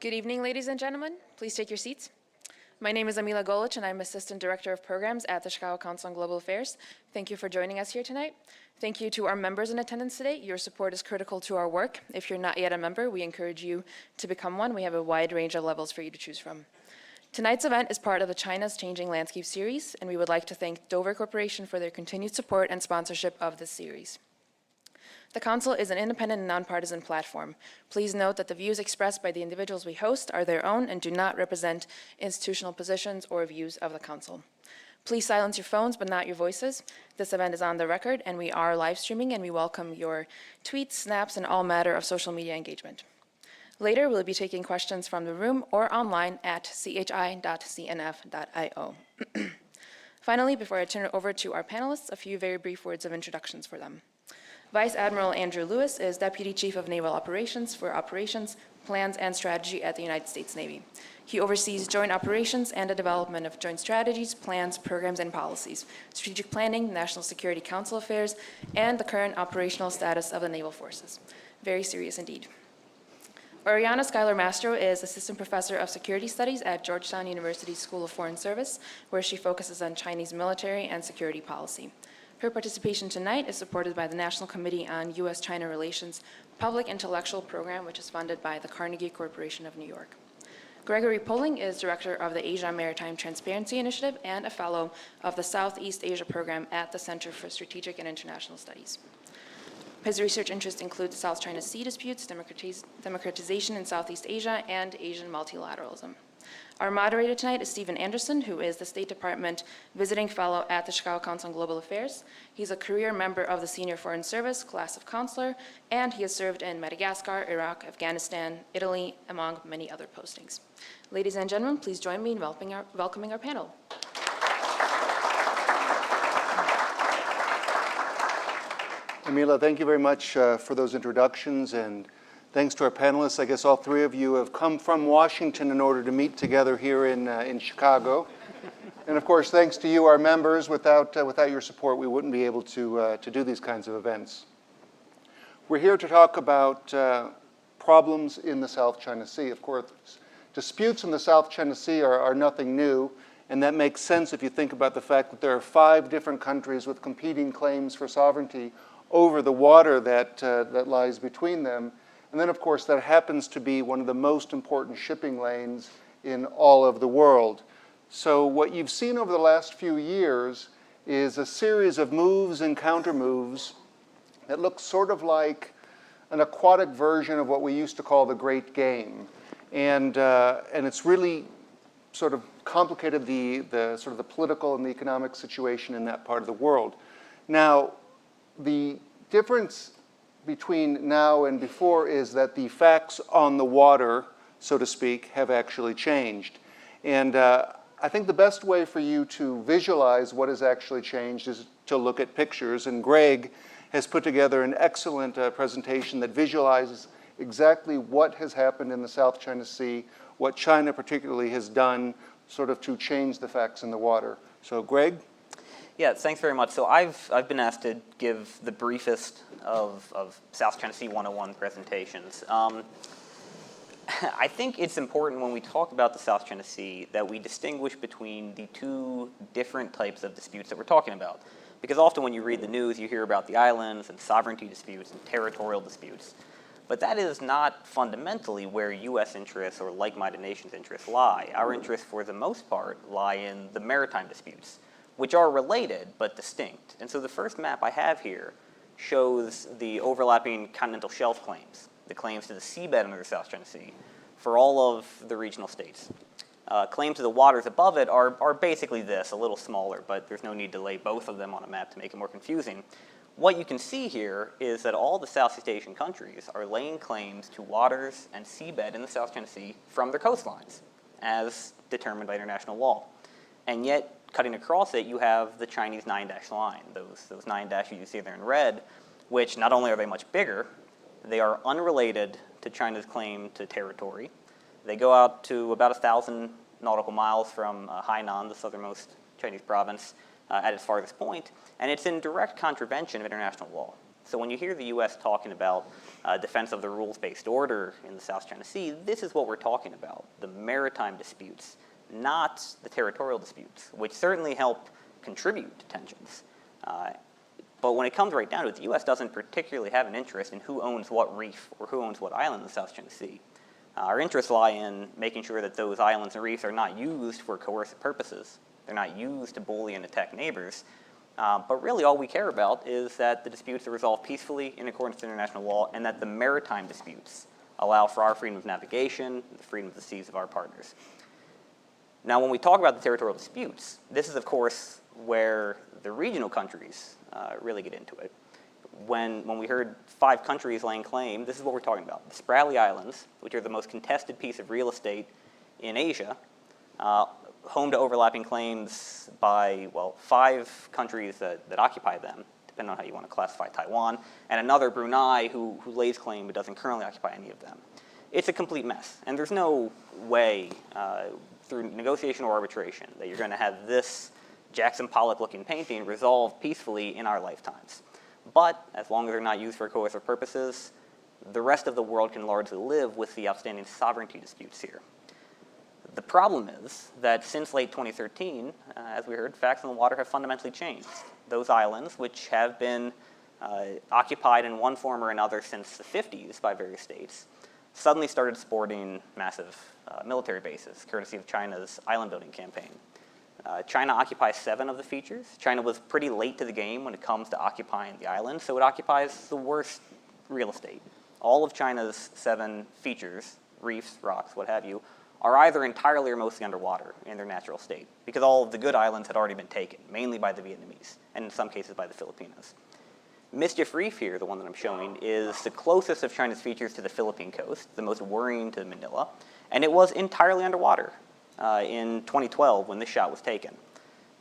Good evening, ladies and gentlemen. Please take your seats. My name is Amila Golich, and I'm Assistant Director of Programs at the Chicago Council on Global Affairs. Thank you for joining us here tonight. Thank you to our members in attendance today. Your support is critical to our work. If you're not yet a member, we encourage you to become one. We have a wide range of levels for you to choose from. Tonight's event is part of the China's Changing Landscape series, and we would like to thank Dover Corporation for their continued support and sponsorship of this series. The Council is an independent and nonpartisan platform. Please note that the views expressed by the individuals we host are their own and do not represent institutional positions or views of the Council. Please silence your phones, but not your voices. This event is on the record, and we are live streaming, and we welcome your tweets, snaps, and all matter of social media engagement. Later, we'll be taking questions from the room or online at chi.cnf.io. Finally, before I turn it over to our panelists, a few very brief words of introductions for them. Vice Admiral Andrew Lewis is Deputy Chief of Naval Operations for Operations, Plans, and Strategy at the United States Navy. He oversees joint operations and the development of joint strategies, plans, programs, and policies, strategic planning, National Security Council affairs, and the current operational status of the naval forces. Very serious indeed. Oriana Schuyler Mastro is Assistant Professor of Security Studies at Georgetown University School of Foreign Service, where she focuses on Chinese military and security policy. Her participation tonight is supported by the National Committee on U.S.-China Relations Public Intellectual Program, which is funded by the Carnegie Corporation of New York. Gregory Poling is Director of the Asia Maritime Transparency Initiative and a Fellow of the Southeast Asia Program at the Center for Strategic and International Studies. His research interests include the South China Sea disputes, democratization in Southeast Asia, and Asian multilateralism. Our moderator tonight is Stephen Anderson, who is the State Department Visiting Fellow at the Chicago Council on Global Affairs. He's a career member of the Senior Foreign Service Class of Consular, and he has served in Madagascar, Iraq, Afghanistan, Italy, among many other postings. Ladies and gentlemen, please join me in welcoming our panel. Amila, thank you very much for those introductions, and thanks to our panelists. I guess all three of you have come from Washington in order to meet together here in Chicago. And of course, thanks to you, our members. Without your support, we wouldn't be able to do these kinds of events. We're here to talk about problems in the South China Sea. Of course, disputes in the South China Sea are nothing new, and that makes sense if you think about the fact that there are 5 different countries with competing claims for sovereignty over the water that lies between them. And then, of course, that happens to be one of the most important shipping lanes in all of the world. So what you've seen over the last few years is a series of moves and counter-moves that look sort of like an aquatic version of what we used to call the Great Game. And it's really sort of complicated the sort of the political and the economic situation in that part of the world. Now, the difference between now and before is that the facts on the water, so to speak, have actually changed. And I think the best way for you to visualize what has actually changed is to look at pictures. And Greg has put together an excellent presentation that visualizes exactly what has happened in the South China Sea, what China particularly has done sort of to change the facts in the water. So Greg? Yeah, thanks very much. So I've been asked to give the briefest of South China Sea 101 presentations. I think it's important when we talk about the South China Sea that we distinguish between the 2 different types of disputes that we're talking about. Because often when you read the news, you hear about the islands and sovereignty disputes and territorial disputes. But that is not fundamentally where U.S. interests or like-minded nations' interests lie. Our interests, for the most part, lie in the maritime disputes, which are related but distinct. And so the first map I have here shows the overlapping continental shelf claims, the claims to the seabed under the South China Sea, for all of the regional states. Claims to the waters above it are basically this, a little smaller, but there's no need to lay both of them on a map to make it more confusing. What you can see here is that all the Southeast Asian countries are laying claims to waters and seabed in the South China Sea from their coastlines, as determined by international law. And yet, cutting across it, you have the Chinese 9-dash line, those 9 dashes you see there in red, which not only are they much bigger, they are unrelated to China's claim to territory. They go out to about 1,000 nautical miles from Hainan, the southernmost Chinese province, at its farthest point, and it's in direct contravention of international law. So when you hear the U.S. talking about defense of the rules-based order in the South China Sea, this is what we're talking about, the maritime disputes, not the territorial disputes, which certainly help contribute to tensions. But when it comes right down to it, the U.S. doesn't particularly have an interest in who owns what reef or who owns what island in the South China Sea. Our interests lie in making sure that those islands and reefs are not used for coercive purposes. They're not used to bully and attack neighbors. But really all we care about is that the disputes are resolved peacefully in accordance with international law, and that the maritime disputes allow for our freedom of navigation, the freedom of the seas of our partners. Now, when we talk about the territorial disputes, this is, of course, where the regional countries really get into it. When we heard 5 countries laying claim, this is what we're talking about. The Spratly Islands, which are the most contested piece of real estate in Asia, home to overlapping claims by, well, 5 countries that occupy them, depending on how you want to classify Taiwan, and another, Brunei, who lays claim but doesn't currently occupy any of them. It's a complete mess, and there's no way through negotiation or arbitration that you're going to have this Jackson Pollock-looking painting resolved peacefully in our lifetimes. But as long as they're not used for coercive purposes, the rest of the world can largely live with the outstanding sovereignty disputes here. The problem is that since late 2013, as we heard, facts in the water have fundamentally changed. Those islands, which have been occupied in one form or another since the 50s by various states, suddenly started sporting massive military bases, courtesy of China's island-building campaign. China occupies 7 of the features. China was pretty late to the game when it comes to occupying the island, so it occupies the worst real estate. All of China's 7 features, reefs, rocks, what have you, are either entirely or mostly underwater in their natural state, because all of the good islands had already been taken, mainly by the Vietnamese, and in some cases by the Filipinos. Mischief Reef here, the one that I'm showing, is the closest of China's features to the Philippine coast, the most worrying to Manila, and it was entirely underwater in 2012 when this shot was taken.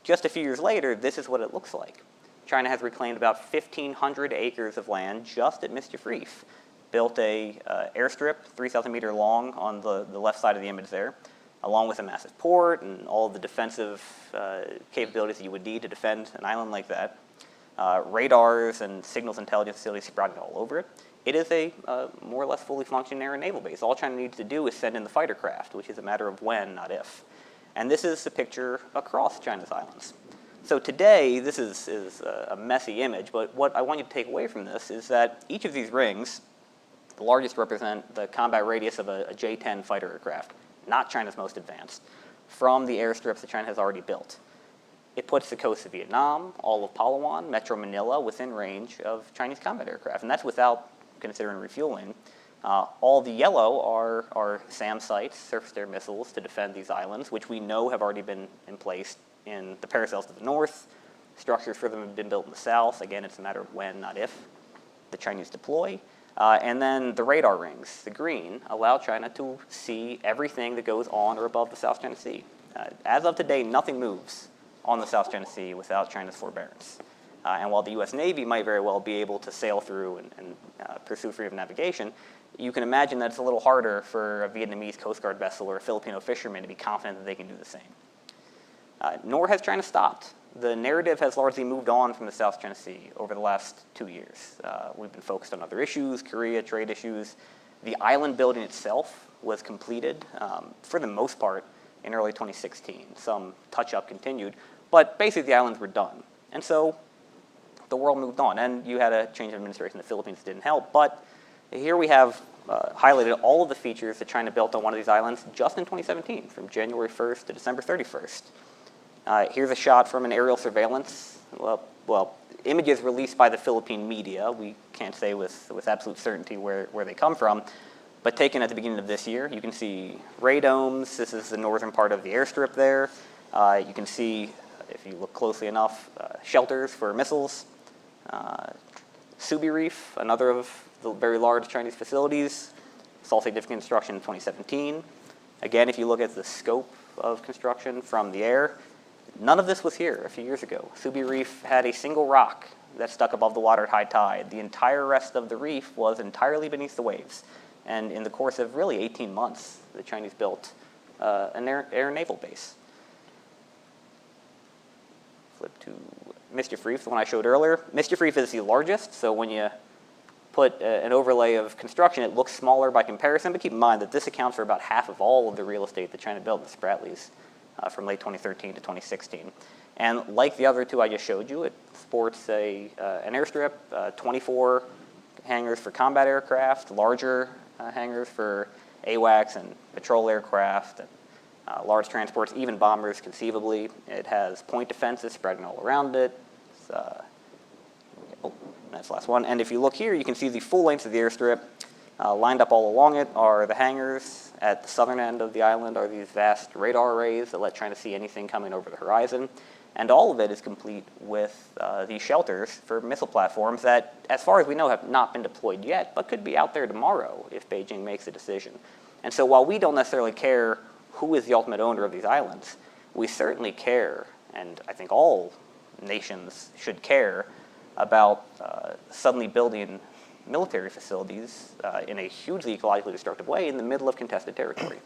Just a few years later, this is what it looks like. China has reclaimed about 1,500 acres of land just at Mischief Reef, built a airstrip 3,000 meter long on the left side of the image there, along with a massive port and all of the defensive capabilities that you would need to defend an island like that. Radars and signals intelligence facilities sprouted all over it. It is a more or less fully functioning air and naval base. All China needs to do is send in the fighter craft, which is a matter of when, not if. And this is the picture across China's islands. So today, this is a messy image, but what I want you to take away from this is that each of these rings, the largest represent the combat radius of a J-10 fighter aircraft, not China's most advanced, from the airstrips that China has already built. It puts the coast of Vietnam, all of Palawan, Metro Manila within range of Chinese combat aircraft, and that's without considering refueling. All the yellow are SAM sites, surface-to-air missiles, to defend these islands, which we know have already been in place in the paracels to the north. Structures for them have been built in the south. Again, it's a matter of when, not if, the Chinese deploy. And then the radar rings, the green, allow China to see everything that goes on or above the South China Sea. As of today, nothing moves on the South China Sea without China's forbearance. And while the U.S. Navy might very well be able to sail through and pursue freedom of navigation, you can imagine that it's a little harder for a Vietnamese Coast Guard vessel or a Filipino fisherman to be confident that they can do the same. Nor has China stopped. The narrative has largely moved on from the South China Sea over the last 2 years. We've been focused on other issues, Korea, trade issues. The island building itself was completed, for the most part, in early 2016. Some touch-up continued, but basically the islands were done. And so the world moved on, and you had a change of administration in the Philippines that didn't help, but here we have highlighted all of the features that China built on one of these islands just in 2017, from January 1st to December 31st. Here's a shot from an aerial surveillance. Well, images released by the Philippine media. We can't say with absolute certainty where they come from, but taken at the beginning of this year. You can see radomes. This is the northern part of the airstrip there. You can see, if you look closely enough, shelters for missiles. Subi Reef, another of the very large Chinese facilities, saw significant construction in 2017. Again, if you look at the scope of construction from the air, none of this was here a few years ago. Subi Reef had a single rock that stuck above the water at high tide. The entire rest of the reef was entirely beneath the waves. And in the course of really 18 months, the Chinese built an air naval base. Flip to Mischief Reef, the one I showed earlier. Mischief Reef is the largest, so when you put an overlay of construction, it looks smaller by comparison, but keep in mind that this accounts for about half of all of the real estate that China built in the Spratlys from late 2013 to 2016. And like the other two I just showed you, it sports an airstrip, 24 hangars for combat aircraft, larger hangars for AWACS and patrol aircraft, and large transports, even bombers conceivably. It has point defenses spreading all around it. That's the last one. And if you look here, you can see the full length of the airstrip. Lined up all along it are the hangars. At the southern end of the island are these vast radar arrays that let China see anything coming over the horizon. And all of it is complete with these shelters for missile platforms that, as far as we know, have not been deployed yet, but could be out there tomorrow if Beijing makes a decision. And so while we don't necessarily care who is the ultimate owner of these islands, we certainly care, and I think all nations should care, about suddenly building military facilities in a hugely ecologically destructive way in the middle of contested territory.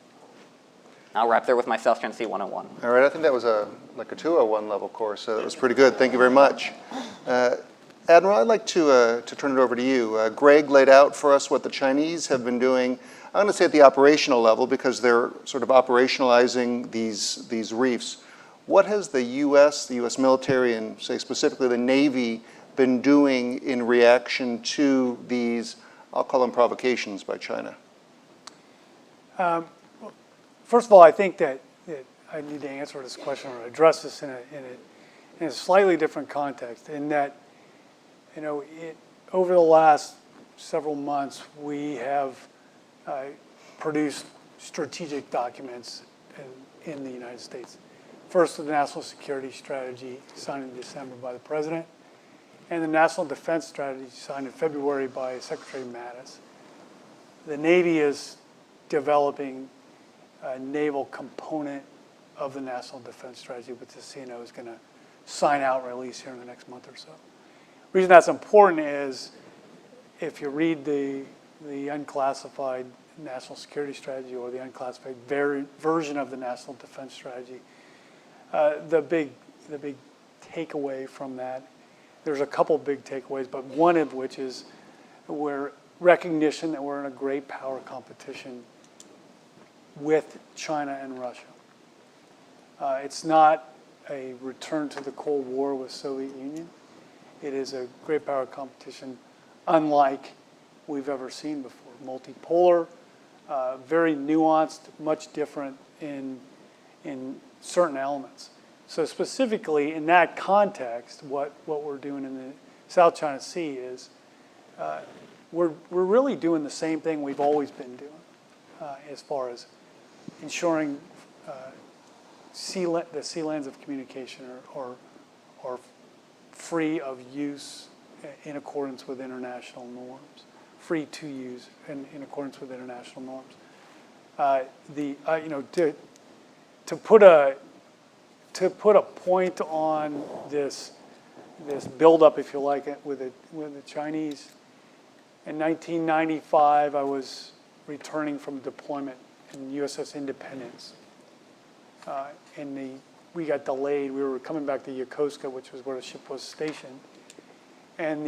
I'll wrap there with my South China Sea 101. All right, I think that was like a 201 level course, so that was pretty good. Thank you very much. Admiral, I'd like to turn it over to you. Greg laid out for us what the Chinese have been doing, I'm going to say at the operational level, because they're sort of operationalizing these reefs. What has the U.S. military, and say specifically the Navy, been doing in reaction to these, I'll call them provocations by China? First of all, I think that I need to answer this question or address this in a slightly different context, in that, over the last several months, we have produced strategic documents in the United States. First, the National Security Strategy signed in December by the President, and the National Defense Strategy signed in February by Secretary Mattis. The Navy is developing a naval component of the National Defense Strategy, which the CNO is going to sign out and release here in the next month or so. The reason that's important is if you read the unclassified National Security Strategy or the unclassified version of the National Defense Strategy, the big takeaway from that, there's a couple big takeaways, but one of which is recognition that we're in a great power competition with China and Russia. It's not a return to the Cold War with Soviet Union. It is a great power competition unlike we've ever seen before. Multipolar, very nuanced, much different in certain elements. So specifically in that context, what we're doing in the South China Sea is we're really doing the same thing we've always been doing as far as ensuring the sea lanes of communication are free of use in accordance with international norms, free to use in accordance with international norms. To put a point on this buildup, if you like, with the Chinese. In 1995, I was returning from deployment in USS Independence. We got delayed. We were coming back to Yokosuka, which was where the ship was stationed. And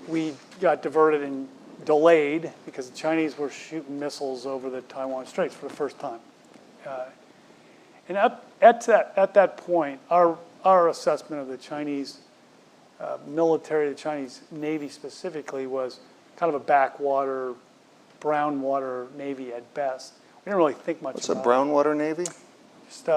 we got diverted and delayed because the Chinese were shooting missiles over the Taiwan Straits for the first time. And at that point, our assessment of the Chinese military, the Chinese Navy specifically, was kind of a backwater, brown water Navy at best. We didn't really think much about it. What's a brown water Navy? Just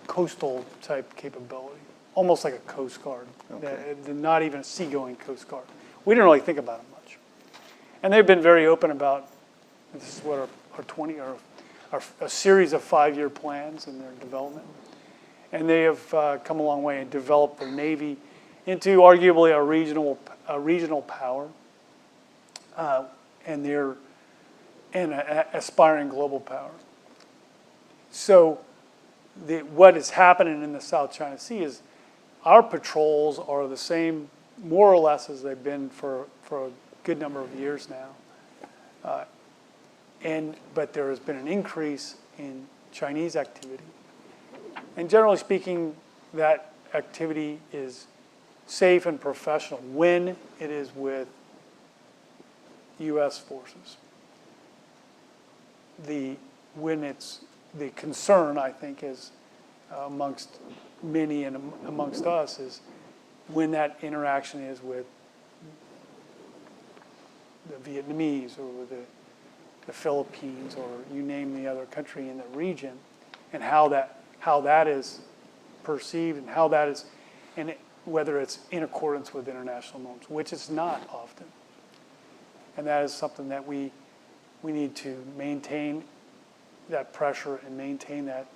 coastal type capability, almost like a Coast Guard, okay. Not even a seagoing Coast Guard. We didn't really think about it much. And they've been very open about, this is what a series of 5-year plans in their development. And they have come a long way and developed their Navy into arguably a regional power, and they're an aspiring global power. So what is happening in the South China Sea is our patrols are the same, more or less, as they've been for a good number of years now. But there has been an increase in Chinese activity. And generally speaking, that activity is safe and professional when it is with U.S. forces. When it's the concern, I think, is amongst many and amongst us is when that interaction is with the Vietnamese or with the Philippines or you name the other country in the region, and how that is perceived and how that is, and whether it's in accordance with international norms, which it's not often. And that is something that we need to maintain that pressure and maintain that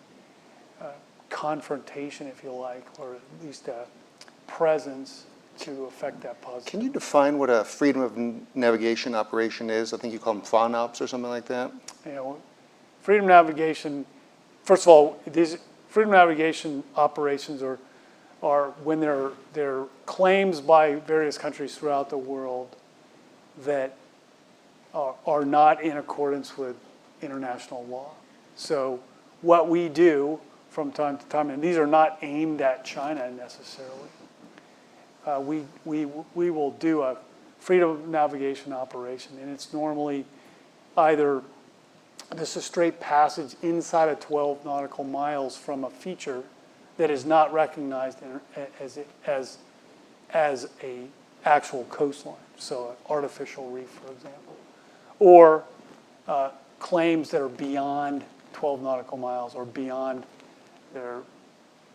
confrontation, if you like, or at least a presence to affect that positive. Can you define what a freedom of navigation operation is? I think you call them FONOPs or something like that. You know, freedom of navigation, first of all, these freedom of navigation operations are when there are claims by various countries throughout the world that are not in accordance with international law. So what we do from time to time, and these are not aimed at China necessarily, we will do a freedom of navigation operation, and it's normally either just a straight passage inside of 12 nautical miles from a feature that is not recognized as a actual coastline, so an artificial reef, for example, or claims that are beyond 12 nautical miles or beyond their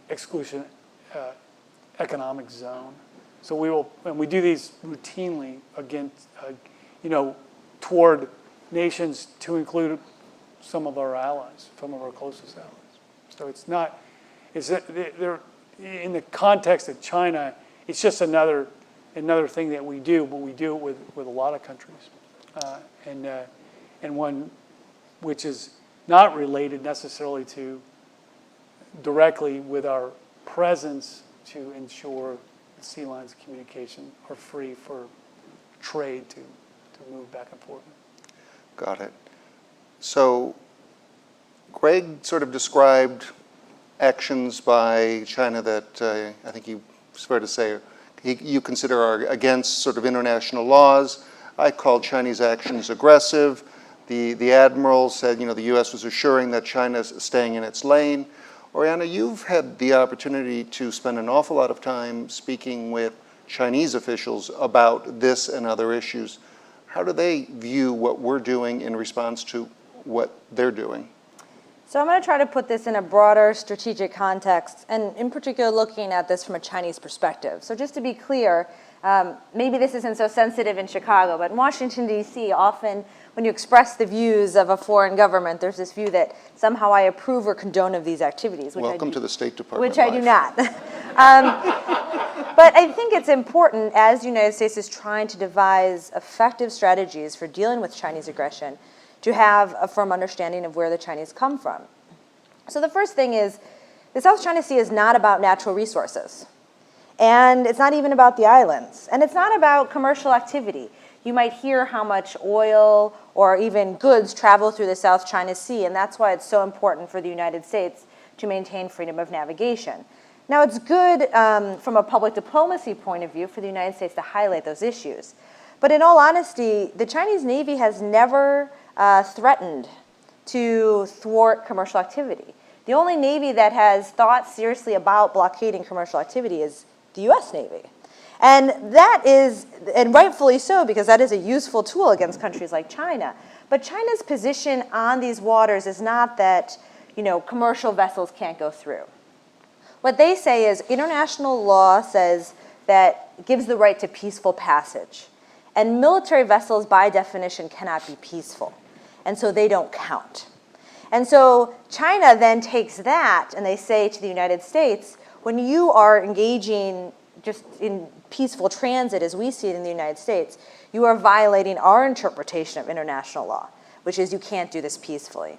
exclusion economic zone. So we do these routinely against, toward nations to include some of our allies, some of our closest allies. So they're in the context of China, it's just another thing that we do, but we do it with a lot of countries, and one which is not related necessarily to directly with our presence to ensure the sea lines of communication are free for trade to move back and forth. Got it. So Greg sort of described actions by China that I think it's fair to say you consider are against sort of international laws. I called Chinese actions aggressive. The admiral said, the U.S. was assuring that China's staying in its lane. Oriana, you've had the opportunity to spend an awful lot of time speaking with Chinese officials about this and other issues. How do they view what we're doing in response to what they're doing? So I'm going to try to put this in a broader strategic context, and in particular looking at this from a Chinese perspective. So just to be clear, maybe this isn't so sensitive in Chicago, but in Washington, D.C., often when you express the views of a foreign government, there's this view that somehow I approve or condone of these activities. Welcome to the State Department. Which I do not. But I think it's important, as the United States is trying to devise effective strategies for dealing with Chinese aggression, to have a firm understanding of where the Chinese come from. So the first thing is, the South China Sea is not about natural resources. And it's not even about the islands. And it's not about commercial activity. You might hear how much oil or even goods travel through the South China Sea, and that's why it's so important for the United States to maintain freedom of navigation. Now, it's good from a public diplomacy point of view for the United States to highlight those issues. But in all honesty, the Chinese Navy has never threatened to thwart commercial activity. The only Navy that has thought seriously about blockading commercial activity is the U.S. Navy. And that is, and rightfully so, because that is a useful tool against countries like China. But China's position on these waters is not that, commercial vessels can't go through. What they say is international law says that gives the right to peaceful passage. And military vessels, by definition, cannot be peaceful. And so they don't count. And so China then takes that and they say to the United States, when you are engaging just in peaceful transit as we see it in the United States, you are violating our interpretation of international law, which is you can't do this peacefully.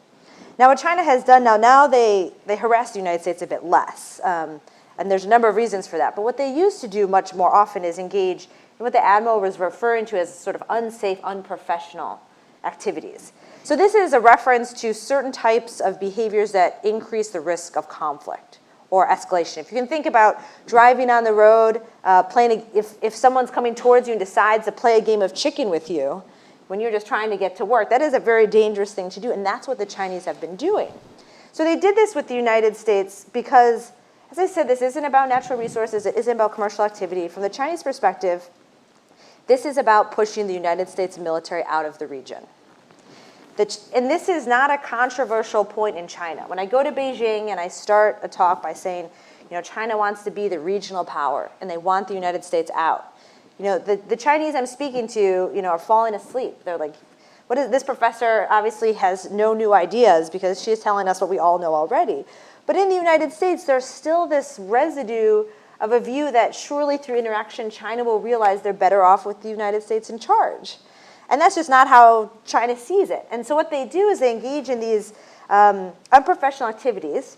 Now what China has done now they harass the United States a bit less. And there's a number of reasons for that. But what they used to do much more often is engage in what the Admiral was referring to as sort of unsafe, unprofessional activities. So this is a reference to certain types of behaviors that increase the risk of conflict or escalation. If you can think about driving on the road, if someone's coming towards you and decides to play a game of chicken with you when you're just trying to get to work, that is a very dangerous thing to do, and that's what the Chinese have been doing. So they did this with the United States because, as I said, this isn't about natural resources, it isn't about commercial activity. From the Chinese perspective, this is about pushing the United States military out of the region. And this is not a controversial point in China. When I go to Beijing and I start a talk by saying, China wants to be the regional power and they want the United States out, the Chinese I'm speaking to, are falling asleep. They're like, what is this professor obviously has no new ideas because she's telling us what we all know already. But in the United States, there's still this residue of a view that surely through interaction, China will realize they're better off with the United States in charge. And that's just not how China sees it. And so what they do is they engage in these unprofessional activities.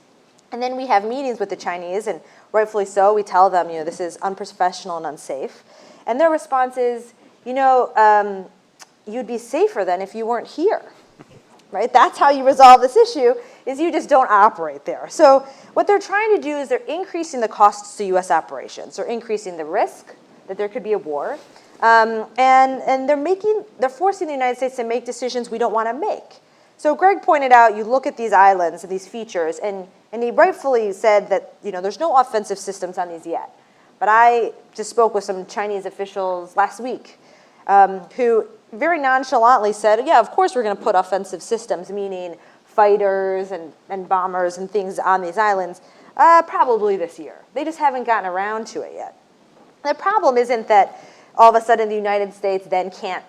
And then we have meetings with the Chinese, and rightfully so, we tell them, this is unprofessional and unsafe. And their response is, you'd be safer than if you weren't here, right? That's how you resolve this issue, is you just don't operate there. So what they're trying to do is they're increasing the costs to U.S. operations. They're increasing the risk that there could be a war. And they're forcing the United States to make decisions we don't want to make. So Greg pointed out, you look at these islands and these features, and he rightfully said that there's no offensive systems on these yet. But I just spoke with some Chinese officials last week who very nonchalantly said, yeah, of course we're going to put offensive systems, meaning fighters and bombers and things on these islands, probably this year. They just haven't gotten around to it yet. The problem isn't that all of a sudden the United States then can't,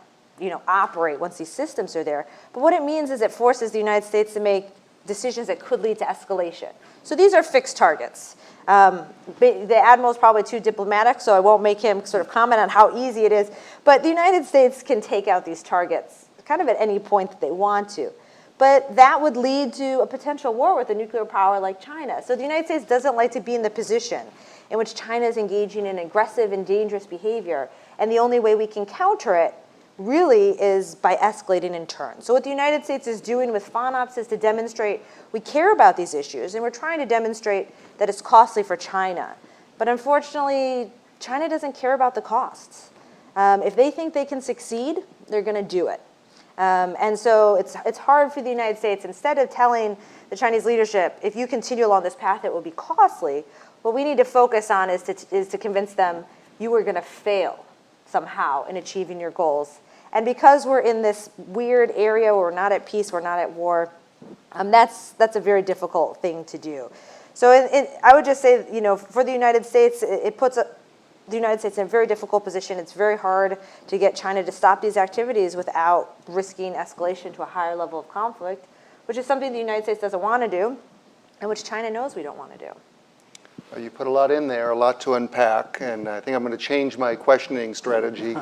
operate once these systems are there. But what it means is it forces the United States to make decisions that could lead to escalation. So these are fixed targets. The admiral's probably too diplomatic, so I won't make him sort of comment on how easy it is. But the United States can take out these targets kind of at any point that they want to. But that would lead to a potential war with a nuclear power like China. So the United States doesn't like to be in the position in which China is engaging in aggressive and dangerous behavior. And the only way we can counter it really is by escalating in turn. So what the United States is doing with FONOPS is to demonstrate we care about these issues, and we're trying to demonstrate that it's costly for China. But unfortunately, China doesn't care about the costs. If they think they can succeed, they're going to do it. And so it's hard for the United States, instead of telling the Chinese leadership, if you continue along this path, it will be costly, what we need to focus on is to convince them you are going to fail somehow in achieving your goals. And because we're in this weird area where we're not at peace, we're not at war, that's a very difficult thing to do. So I would just say, for the United States, it puts the United States in a very difficult position. It's very hard to get China to stop these activities without risking escalation to a higher level of conflict, which is something the United States doesn't want to do, and which China knows we don't want to do. You put a lot in there, a lot to unpack, and I think I'm going to change my questioning strategy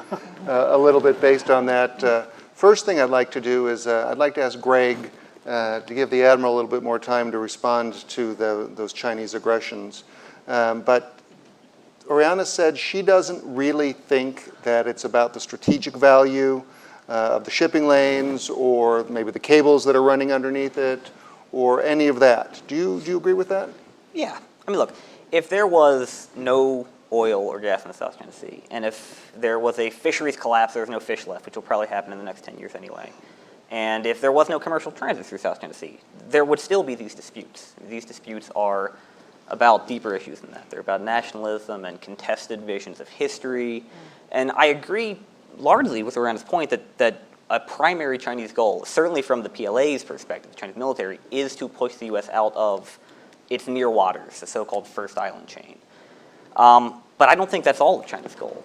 a little bit based on that. First thing I'd like to do is I'd like to ask Greg to give the Admiral a little bit more time to respond to those Chinese aggressions. But Oriana said she doesn't really think that it's about the strategic value of the shipping lanes or maybe the cables that are running underneath it or any of that. Do you agree with that? Yeah. I mean, look, if there was no oil or gas in the South China Sea, and if there was a fisheries collapse, there was no fish left, which will probably happen in the next 10 years anyway, and if there was no commercial transit through South China Sea, there would still be these disputes. These disputes are about deeper issues than that. They're about nationalism and contested visions of history. And I agree largely with Oriana's point that a primary Chinese goal, certainly from the PLA's perspective, the Chinese military, is to push the U.S. out of its near waters, the so-called First Island chain. But I don't think that's all of China's goal.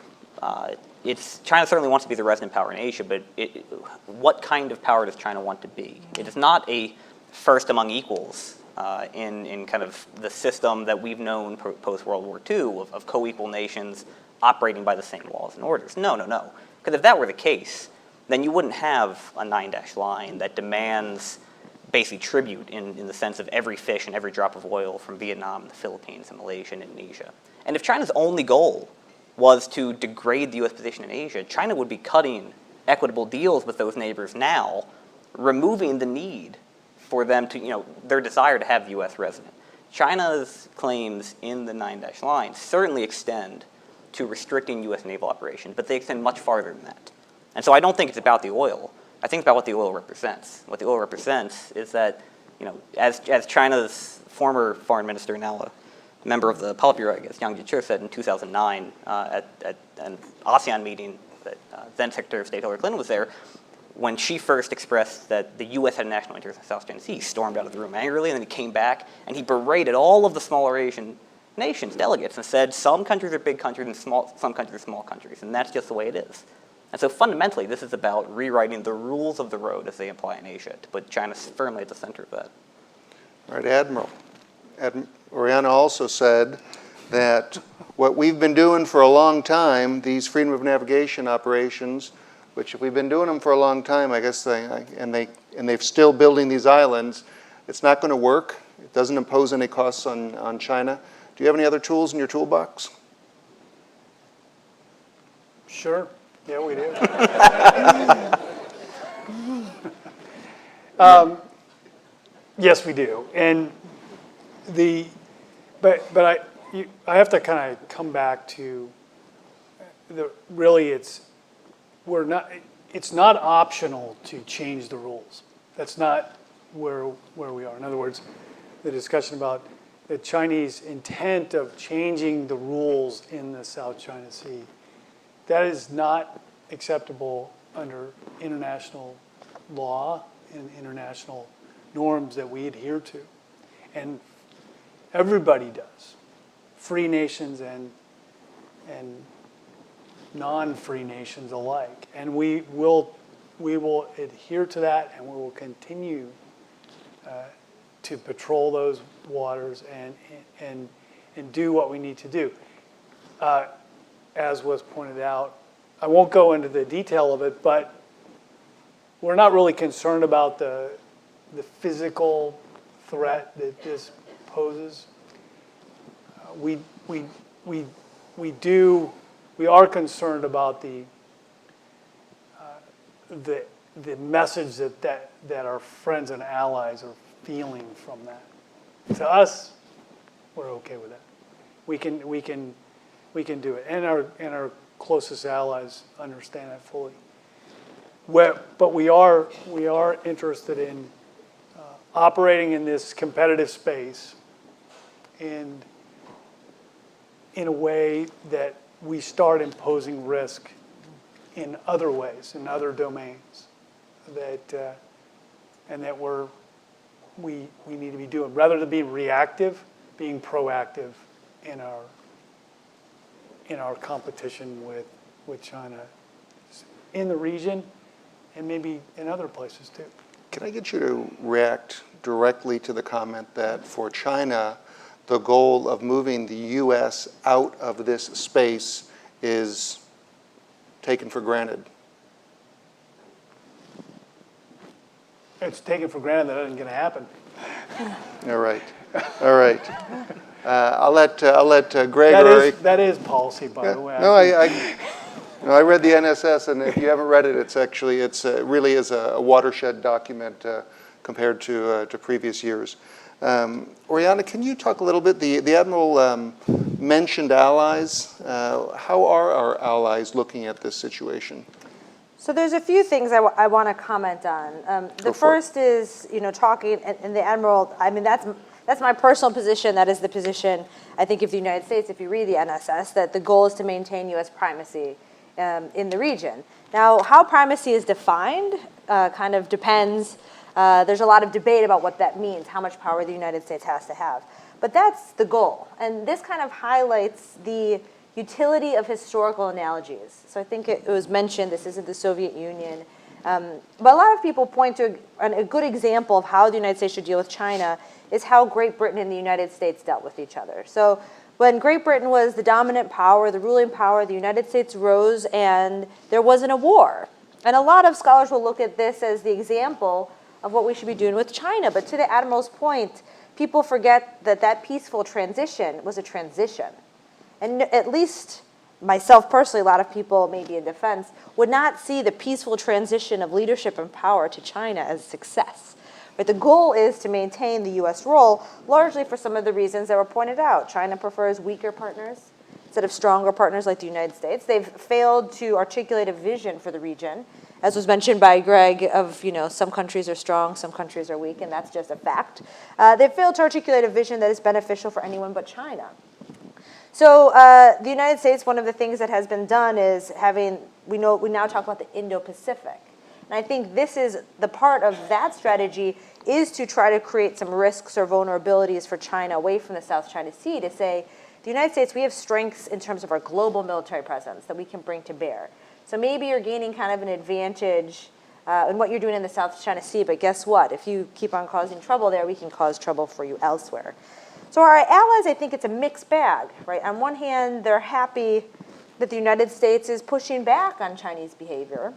China certainly wants to be the resident power in Asia, but what kind of power does China want to be? It is not a first among equals in kind of the system that we've known post-World War II of co-equal nations operating by the same laws and orders. No. Because if that were the case, then you wouldn't have a 9-dash line that demands basically tribute in the sense of every fish and every drop of oil from Vietnam, the Philippines, and Malaysia, and Indonesia. And if China's only goal was to degrade the U.S. position in Asia, China would be cutting equitable deals with those neighbors now, removing the need for them to, their desire to have the U.S. resident. China's claims in the 9-dash line certainly extend to restricting U.S. naval operations, but they extend much farther than that. And so I don't think it's about the oil. I think it's about what the oil represents. What the oil represents is that, as China's former foreign minister, now a member of the Politburo, I guess, Yang Jiechi said in 2009 at an ASEAN meeting that then Secretary of State Hillary Clinton was there, when she first expressed that the U.S. had a national interest in the South China Sea, he stormed out of the room angrily, and then he came back and he berated all of the smaller Asian nations, delegates, and said some countries are big countries and some countries are small countries, and that's just the way it is. And so fundamentally, this is about rewriting the rules of the road as they apply in Asia, to put China firmly at the center of that. All right, Admiral. Oriana also said that what we've been doing for a long time, these freedom of navigation operations, which if we've been doing them for a long time, I guess they're still building these islands, it's not going to work. It doesn't impose any costs on China. Do you have any other tools in your toolbox? Sure. Yeah, we do. Yes, we do. And I have to kind of come back to it's not optional to change the rules. That's not where we are. In other words, the discussion about the Chinese intent of changing the rules in the South China Sea, that is not acceptable under international law and international norms that we adhere to. And everybody does, free nations and non-free nations alike. And we will adhere to that, and we will continue to patrol those waters and do what we need to do. As was pointed out, I won't go into the detail of it, but we're not really concerned about the physical threat that this poses. We are concerned about the message that our friends and allies are feeling from that. To us, we're okay with that. We can do it, and our closest allies understand that fully. But we are interested in operating in this competitive space and in a way that we start imposing risk in other ways, in other domains, and that we need to be doing. Rather than being reactive, being proactive in our competition with China in the region and maybe in other places too. Can I get you to react directly to the comment that for China, the goal of moving the U.S. out of this space is taken for granted? It's taken for granted that it isn't going to happen. All right. I'll let Greg or Eric. That is policy, by the way. I read the NSS, and if you haven't read it, it really is a watershed document compared to previous years. Oriana, can you talk a little bit? The Admiral mentioned allies. How are our allies looking at this situation? So there's a few things I want to comment on. The first is, talking, and the Admiral, that's my personal position. That is the position, I think, of the United States, if you read the NSS, that the goal is to maintain U.S. primacy in the region. Now, how primacy is defined kind of depends. There's a lot of debate about what that means, how much power the United States has to have. But that's the goal. And this kind of highlights the utility of historical analogies. So I think it was mentioned, this isn't the Soviet Union. But a lot of people point to a good example of how the United States should deal with China is how Great Britain and the United States dealt with each other. So when Great Britain was the dominant power, the ruling power, the United States rose and there wasn't a war. And a lot of scholars will look at this as the example of what we should be doing with China. But to the Admiral's point, people forget that peaceful transition was a transition. And at least myself personally, a lot of people, maybe in defense, would not see the peaceful transition of leadership and power to China as success. But the goal is to maintain the U.S. role, largely for some of the reasons that were pointed out. China prefers weaker partners instead of stronger partners like the United States. They've failed to articulate a vision for the region, as was mentioned by Greg, of some countries are strong, some countries are weak, and that's just a fact. They've failed to articulate a vision that is beneficial for anyone but China. So the United States, one of the things that has been done is we now talk about the Indo-Pacific. And I think this is the part of that strategy is to try to create some risks or vulnerabilities for China away from the South China Sea to say, the United States, we have strengths in terms of our global military presence that we can bring to bear. So maybe you're gaining kind of an advantage in what you're doing in the South China Sea, but guess what? If you keep on causing trouble there, we can cause trouble for you elsewhere. So our allies, I think it's a mixed bag, right? On one hand, they're happy that the United States is pushing back on Chinese behavior.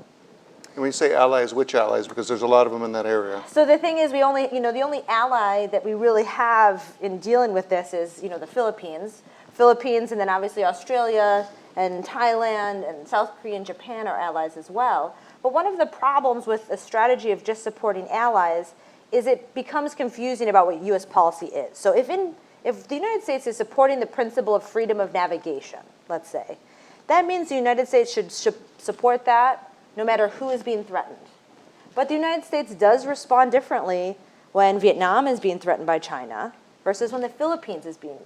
And when you say allies, which allies? Because there's a lot of them in that area. So the thing is, the only ally that we really have in dealing with this is, the Philippines. Philippines, and then obviously Australia and Thailand and South Korea and Japan are allies as well. But one of the problems with a strategy of just supporting allies is it becomes confusing about what U.S. policy is. So if the United States is supporting the principle of freedom of navigation, let's say, that means the United States should support that no matter who is being threatened. But the United States does respond differently when Vietnam is being threatened by China versus when the Philippines is being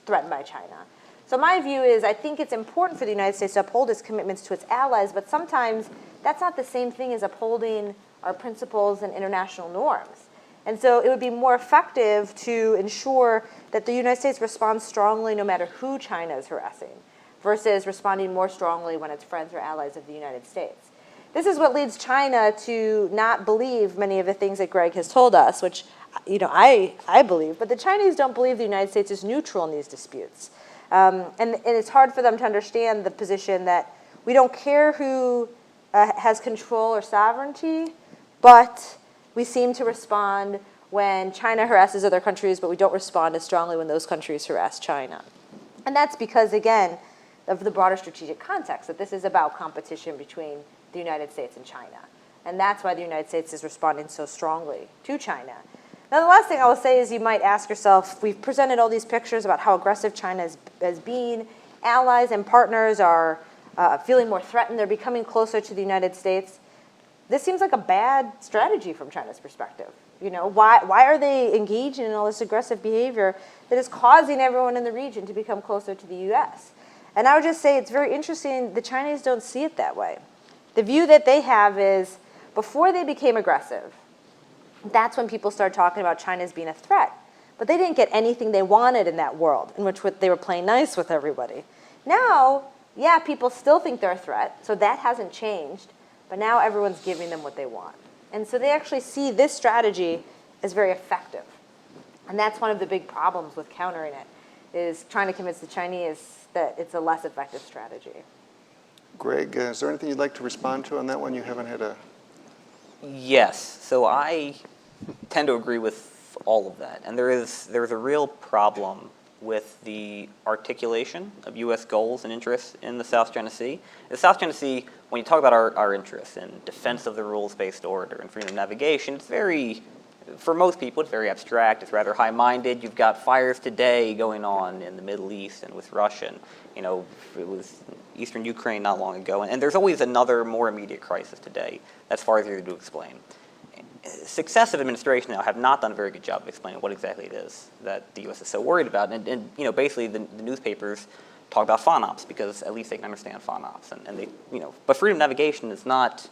threatened by China. So my view is I think it's important for the United States to uphold its commitments to its allies, but sometimes that's not the same thing as upholding our principles and international norms. And so it would be more effective to ensure that the United States responds strongly no matter who China is harassing, versus responding more strongly when it's friends or allies of the United States. This is what leads China to not believe many of the things that Greg has told us, which I believe, but the Chinese don't believe the United States is neutral in these disputes. And it's hard for them to understand the position that we don't care who has control or sovereignty, but we seem to respond when China harasses other countries, but we don't respond as strongly when those countries harass China. And that's because, again, of the broader strategic context, that this is about competition between the United States and China. And that's why the United States is responding so strongly to China. Now, the last thing I will say is you might ask yourself, we've presented all these pictures about how aggressive China is being. Allies and partners are feeling more threatened. They're becoming closer to the United States. This seems like a bad strategy from China's perspective. Why are they engaging in all this aggressive behavior that is causing everyone in the region to become closer to the U.S.? And I would just say it's very interesting. The Chinese don't see it that way. The view that they have is before they became aggressive, that's when people started talking about China as being a threat. But they didn't get anything they wanted in that world in which they were playing nice with everybody. Now, yeah, people still think they're a threat, so that hasn't changed. But now everyone's giving them what they want. And so they actually see this strategy as very effective. And that's one of the big problems with countering it, is trying to convince the Chinese that it's a less effective strategy. Greg, is there anything you'd like to respond to on that one? You haven't had a... Yes, so I tend to agree with all of that. And there's a real problem with the articulation of U.S. goals and interests in the South China Sea. The South China Sea, when you talk about our interests in defense of the rules-based order and freedom of navigation, it's very, for most people, it's very abstract. It's rather high-minded. You've got fires today going on in the Middle East and with Russia. And, it was eastern Ukraine not long ago. And there's always another more immediate crisis today. That's far easier to explain. Successive administrations now have not done a very good job of explaining what exactly it is that the U.S. is so worried about. And basically the newspapers talk about FONOPS because at least they can understand FONOPS. And they, but freedom of navigation is not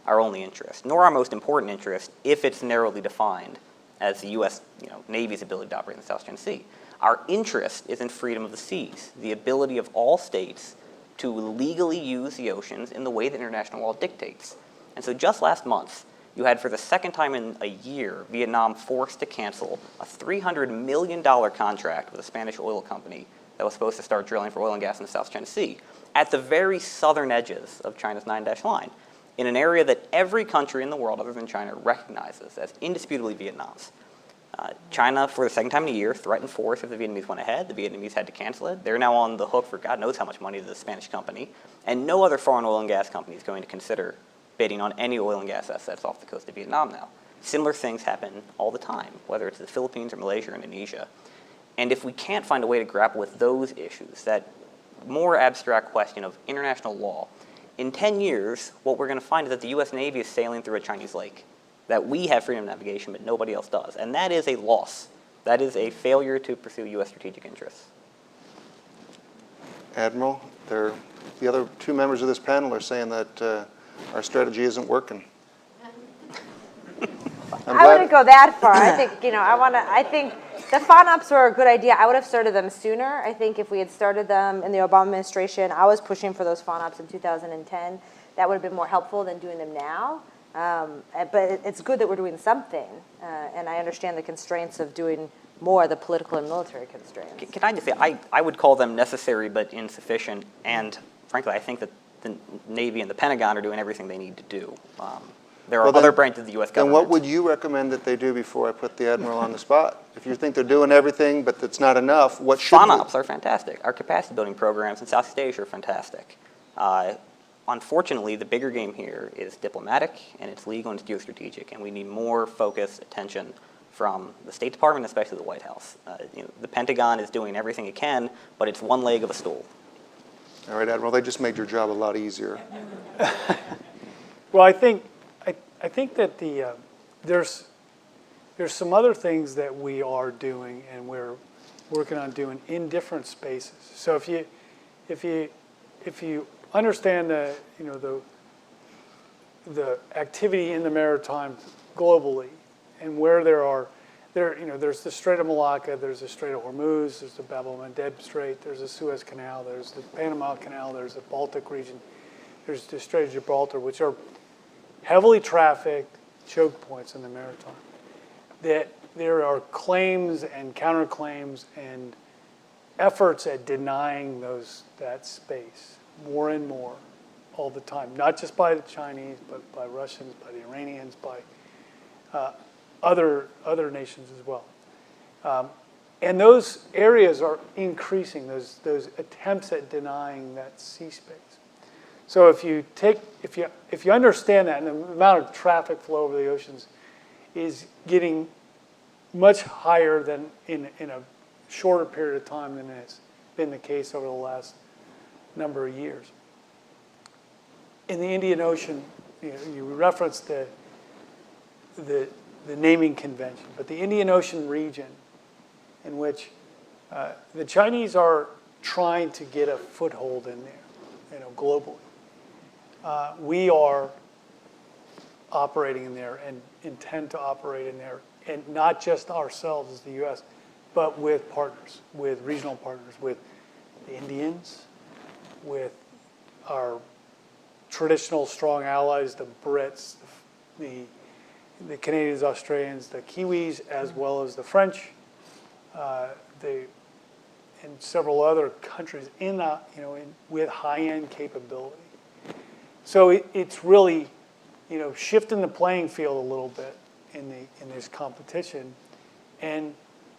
our only interest, nor our most important interest if it's narrowly defined as the U.S. Navy's ability to operate in the South China Sea. Our interest is in freedom of the seas, the ability of all states to legally use the oceans in the way that international law dictates. And so just last month, you had, for the second time in a year, Vietnam forced to cancel a $300 million contract with a Spanish oil company that was supposed to start drilling for oil and gas in the South China Sea, at the very southern edges of China's 9-dash line, in an area that every country in the world other than China recognizes as indisputably Vietnam's. China, for the second time in a year, threatened force if the Vietnamese went ahead. The Vietnamese had to cancel it. They're now on the hook for God knows how much money to the Spanish company, and no other foreign oil and gas company is going to consider bidding on any oil and gas assets off the coast of Vietnam now. Similar things happen all the time, whether it's the Philippines or Malaysia or Indonesia. And if we can't find a way to grapple with those issues, that more abstract question of international law, in 10 years, what we're going to find is that the U.S. Navy is sailing through a Chinese lake, that we have freedom of navigation, but nobody else does. And that is a loss. That is a failure to pursue U.S. strategic interests. Admiral, the other two members of this panel are saying that our strategy isn't working. I wouldn't go that far. I think, I think the FONOPs were a good idea. I would have started them sooner. I think if we had started them in the Obama administration, I was pushing for those FONOPs in 2010. That would have been more helpful than doing them now. But it's good that we're doing something. And I understand the constraints of doing more, the political and military constraints. Can I just say, I would call them necessary but insufficient. And frankly, I think that the Navy and the Pentagon are doing everything they need to do. There are other branches of the U.S. government. Then what would you recommend that they do before I put the Admiral on the spot? If you think they're doing everything, but it's not enough, what should FONOPs are fantastic. Our capacity building programs in Southeast Asia are fantastic. Unfortunately, the bigger game here is diplomatic, and it's legal, and it's geostrategic, and we need more focus, attention from the State Department, especially the White House. The Pentagon is doing everything it can, but it's one leg of a stool. All right, Admiral, they just made your job a lot easier. Well, I think that there's some other things that we are doing and we're working on doing in different spaces. So if you understand the activity in the maritime globally and where there's the Strait of Malacca, there's the Strait of Hormuz, there's the Bab el-Mandeb Strait, there's the Suez Canal, there's the Panama Canal, there's the Baltic region, there's the Strait of Gibraltar, which are heavily trafficked choke points in the maritime. That there are claims and counterclaims and efforts at denying that space more and more all the time, not just by the Chinese, but by Russians, by the Iranians, by other nations as well. And those areas are increasing, those attempts at denying that sea space. So if you understand that, and the amount of traffic flow over the oceans is getting much higher than in a shorter period of time than has been the case over the last number of years. In the Indian Ocean, you referenced the naming convention, but the Indian Ocean region in which the Chinese are trying to get a foothold in there, globally. We are operating in there and intend to operate in there, and not just ourselves as the U.S., but with partners, with regional partners, with the Indians, with our traditional strong allies, the Brits, the Canadians, Australians, the Kiwis, as well as the French, and several other countries with high-end capability. So it's really, shifting the playing field a little bit in this competition, and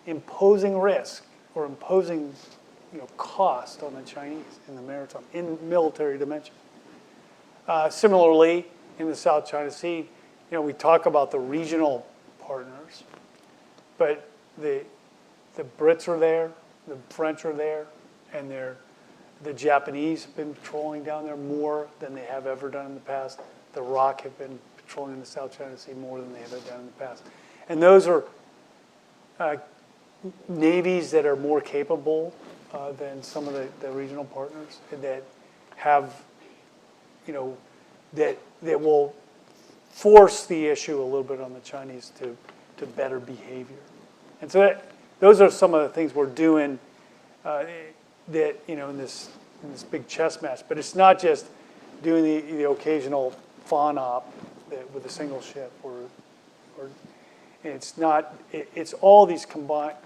imposing risk or imposing, cost on the Chinese in the maritime, in military dimension. Similarly, in the South China Sea, we talk about the regional partners, but the Brits are there, the French are there, and the Japanese have been patrolling down there more than they have ever done in the past. The ROC have been patrolling the South China Sea more than they have ever done in the past. And those are navies that are more capable than some of the regional partners, that have, that will force the issue a little bit on the Chinese to better behavior. And so those are some of the things we're doing that, in this big chess match. But it's not just doing the occasional FONOP with a single ship, or it's not. It's all these combined,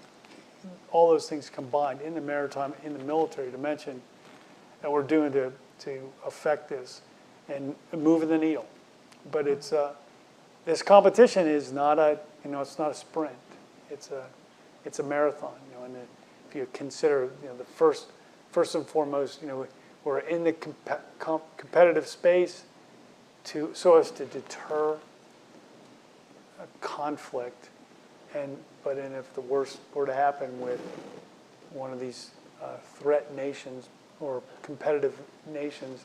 all those things combined in the maritime, in the military dimension, that we're doing to affect this and moving the needle. But it's this competition is not it's not a sprint. It's a marathon. And if you consider the first and foremost, we're in the competitive space so as to deter conflict, but if the worst were to happen with one of these threat nations or competitive nations,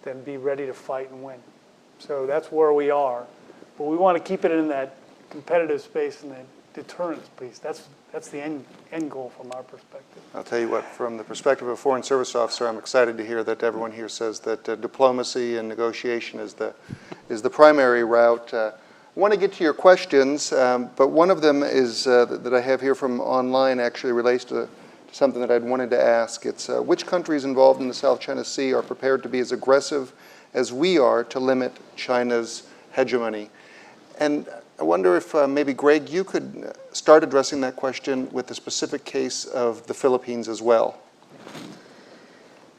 then be ready to fight and win. So that's where we are. But we want to keep it in that competitive space and that deterrence piece. That's the end goal from our perspective. I'll tell you what, from the perspective of a Foreign Service officer, I'm excited to hear that everyone here says that diplomacy and negotiation is the primary route. I want to get to your questions, but one of them is that I have here from online actually relates to something that I'd wanted to ask. It's which countries involved in the South China Sea are prepared to be as aggressive as we are to limit China's hegemony? And I wonder if maybe, Greg, you could start addressing that question with the specific case of the Philippines as well.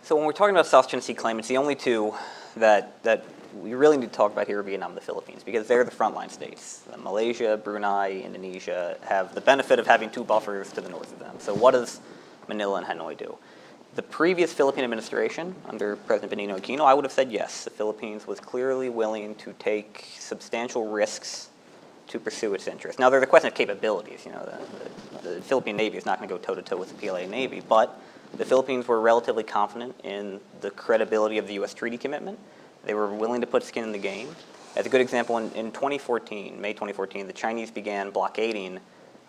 So when we're talking about South China Sea claimants, the only two that we really need to talk about here are Vietnam and the Philippines, because they're the frontline states. Malaysia, Brunei, Indonesia have the benefit of having two buffers to the north of them. So what does Manila and Hanoi do? The previous Philippine administration, under President Benigno Aquino, I would have said yes. The Philippines was clearly willing to take substantial risks to pursue its interests. Now, there's a question of capabilities. You know, the Philippine Navy is not going to go toe-to-toe with the PLA Navy, but the Philippines were relatively confident in the credibility of the U.S. treaty commitment. They were willing to put skin in the game. As a good example, in 2014, May 2014, the Chinese began blockading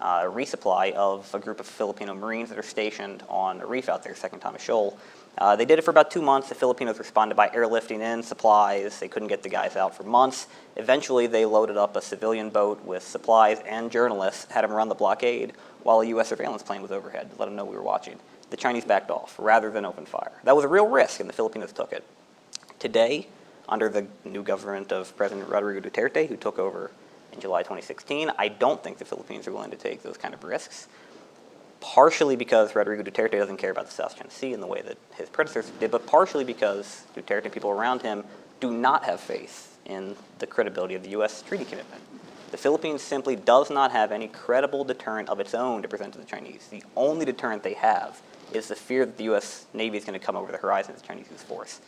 resupply of a group of Filipino Marines that are stationed on a reef out there, Scarborough Shoal. They did it for about 2 months. The Filipinos responded by airlifting in supplies. They couldn't get the guys out for months. Eventually, they loaded up a civilian boat with supplies and journalists, had them run the blockade while a U.S. surveillance plane was overhead to let them know we were watching. The Chinese backed off rather than open fire. That was a real risk, and the Filipinos took it. Today, under the new government of President Rodrigo Duterte, who took over in July 2016, I don't think the Philippines are willing to take those kind of risks, partially because Rodrigo Duterte doesn't care about the South China Sea in the way that his predecessors did, but partially because Duterte and people around him do not have faith in the credibility of the U.S. treaty commitment. The Philippines simply does not have any credible deterrent of its own to present to the Chinese. The only deterrent they have is the fear that the U.S. Navy is going to come over the horizon as the Chinese use force.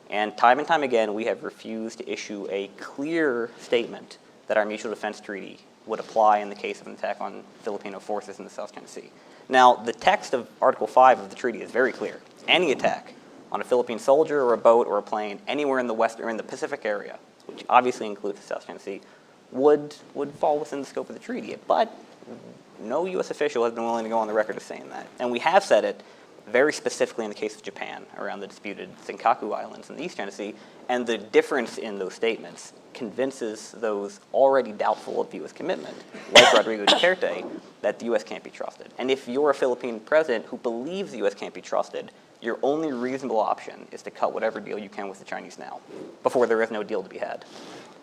And time again, we have refused to issue a clear statement that our mutual defense treaty would apply in the case of an attack on Filipino forces in the South China Sea. Now, the text of Article 5 of the treaty is very clear. Any attack on a Philippine soldier or a boat or a plane anywhere in the West or in the Pacific area, which obviously includes the South China Sea, would fall within the scope of the treaty. But no U.S. official has been willing to go on the record as saying that. And we have said it very specifically in the case of Japan around the disputed Senkaku Islands in the East China Sea, and the difference in those statements convinces those already doubtful of U.S. commitment, like Rodrigo Duterte, that the U.S. can't be trusted. And if you're a Philippine president who believes the U.S. can't be trusted, your only reasonable option is to cut whatever deal you can with the Chinese now, before there is no deal to be had.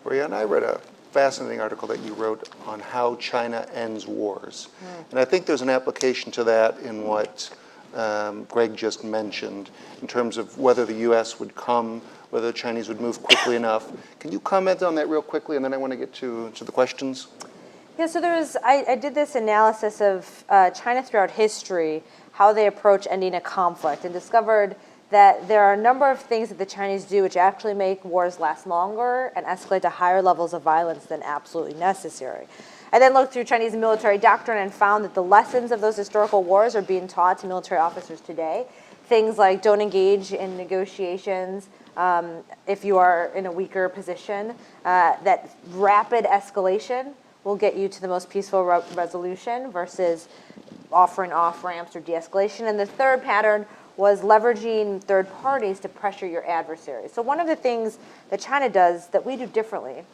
Brianna, I read a fascinating article that you wrote on how China ends wars. And I think there's an application to that in what Greg just mentioned, in terms of whether the U.S. would come, whether the Chinese would move quickly enough. Can you comment on that real quickly, and then I want to get to the questions? Yeah, so I did this analysis of China throughout history, how they approach ending a conflict, and discovered that there are a number of things that the Chinese do which actually make wars last longer and escalate to higher levels of violence than absolutely necessary. I then looked through Chinese military doctrine and found that the lessons of those historical wars are being taught to military officers today. Things like don't engage in negotiations if you are in a weaker position, that rapid escalation will get you to the most peaceful resolution versus offering off-ramps or de-escalation. And the third pattern was leveraging third parties to pressure your adversary. So one of the things that China does that we do differently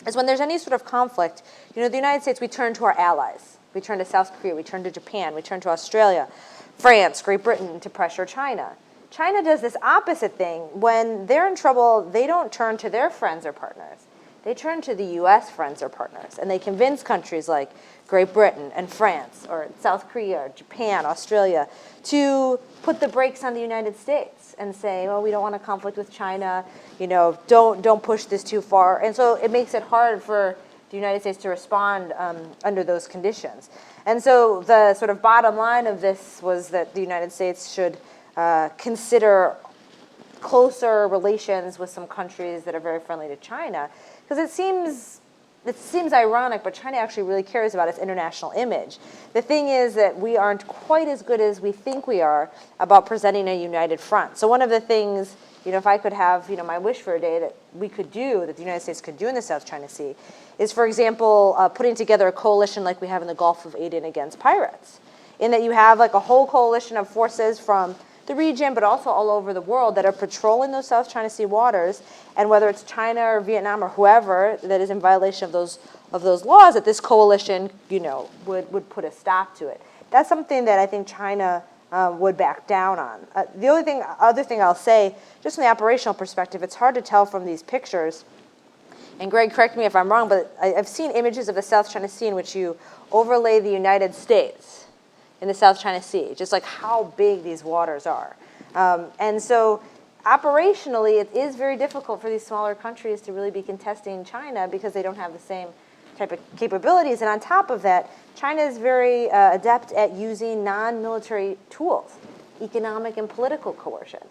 is when there's any sort of conflict, the United States, we turn to our allies. We turn to South Korea, we turn to Japan, we turn to Australia, France, Great Britain to pressure China. China does this opposite thing. When they're in trouble, they don't turn to their friends or partners. They turn to the U.S. friends or partners, and they convince countries like Great Britain and France or South Korea or Japan, Australia, to put the brakes on the United States and say, well, we don't want a conflict with China, don't push this too far. And so it makes it hard for the United States to respond under those conditions. And so the sort of bottom line of this was that the United States should consider closer relations with some countries that are very friendly to China, because it seems it seems ironic, but China actually really cares about its international image. The thing is that we aren't quite as good as we think we are about presenting a united front. So one of the things, if I could have, my wish for a day that we could do, that the United States could do in the South China Sea, is, for example, putting together a coalition like we have in the Gulf of Aden against pirates, in that you have like a whole coalition of forces from the region, but also all over the world that are patrolling those South China Sea waters, and whether it's China or Vietnam or whoever that is in violation of those laws, that this coalition, would put a stop to it. That's something that I think China would back down on. The other thing I'll say, just from the operational perspective, it's hard to tell from these pictures. And Greg, correct me if I'm wrong, but I've seen images of the South China Sea in which you overlay the United States in the South China Sea, just like how big these waters are. And so operationally, it is very difficult for these smaller countries to really be contesting China because they don't have the same type of capabilities. And on top of that, China is very adept at using non-military tools, economic and political coercion.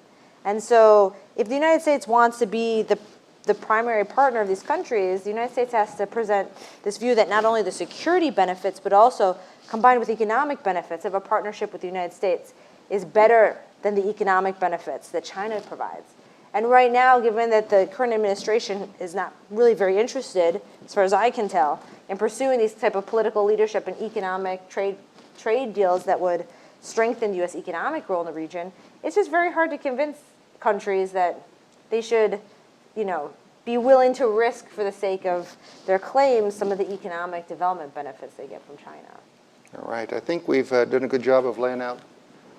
And so if the United States wants to be the primary partner of these countries, the United States has to present this view that not only the security benefits, but also combined with economic benefits of a partnership with the United States is better than the economic benefits that China provides. And right now, given that the current administration is not really very interested, as far as I can tell, in pursuing these type of political leadership and economic trade deals that would strengthen the U.S. economic role in the region, it's just very hard to convince countries that they should, be willing to risk for the sake of their claims some of the economic development benefits they get from China. All right. I think we've done a good job of laying out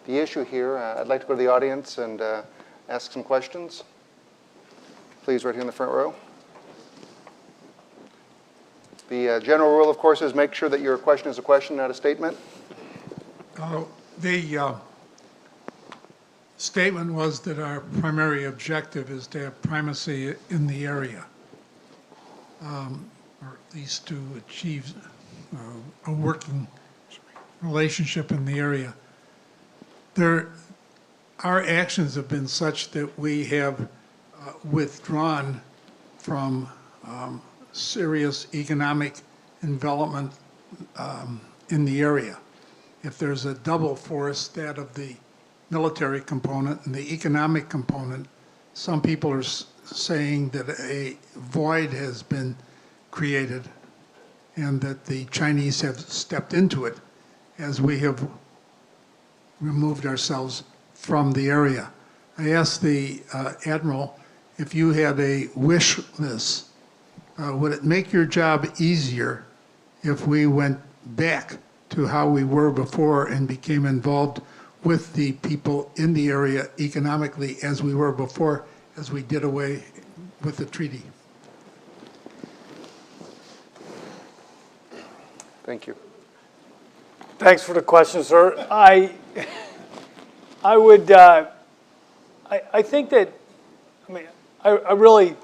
the issue here. I'd like to go to the audience and ask some questions. Please, right here in the front row. The general rule, of course, is make sure that your question is a question, not a statement. The statement was that our primary objective is to have primacy in the area, or at least to achieve a working relationship in the area. Our actions have been such that we have withdrawn from serious economic development in the area. If there's a double force, that of the military component and the economic component, some people are saying that a void has been created and that the Chinese have stepped into it as we have removed ourselves from the area. I asked the Admiral if you had a wish list, would it make your job easier if we went back to how we were before and became involved with the people in the area economically as we were before, as we did away with the treaty? Thank you. Thanks for the question, sir. I would, I think that, I really,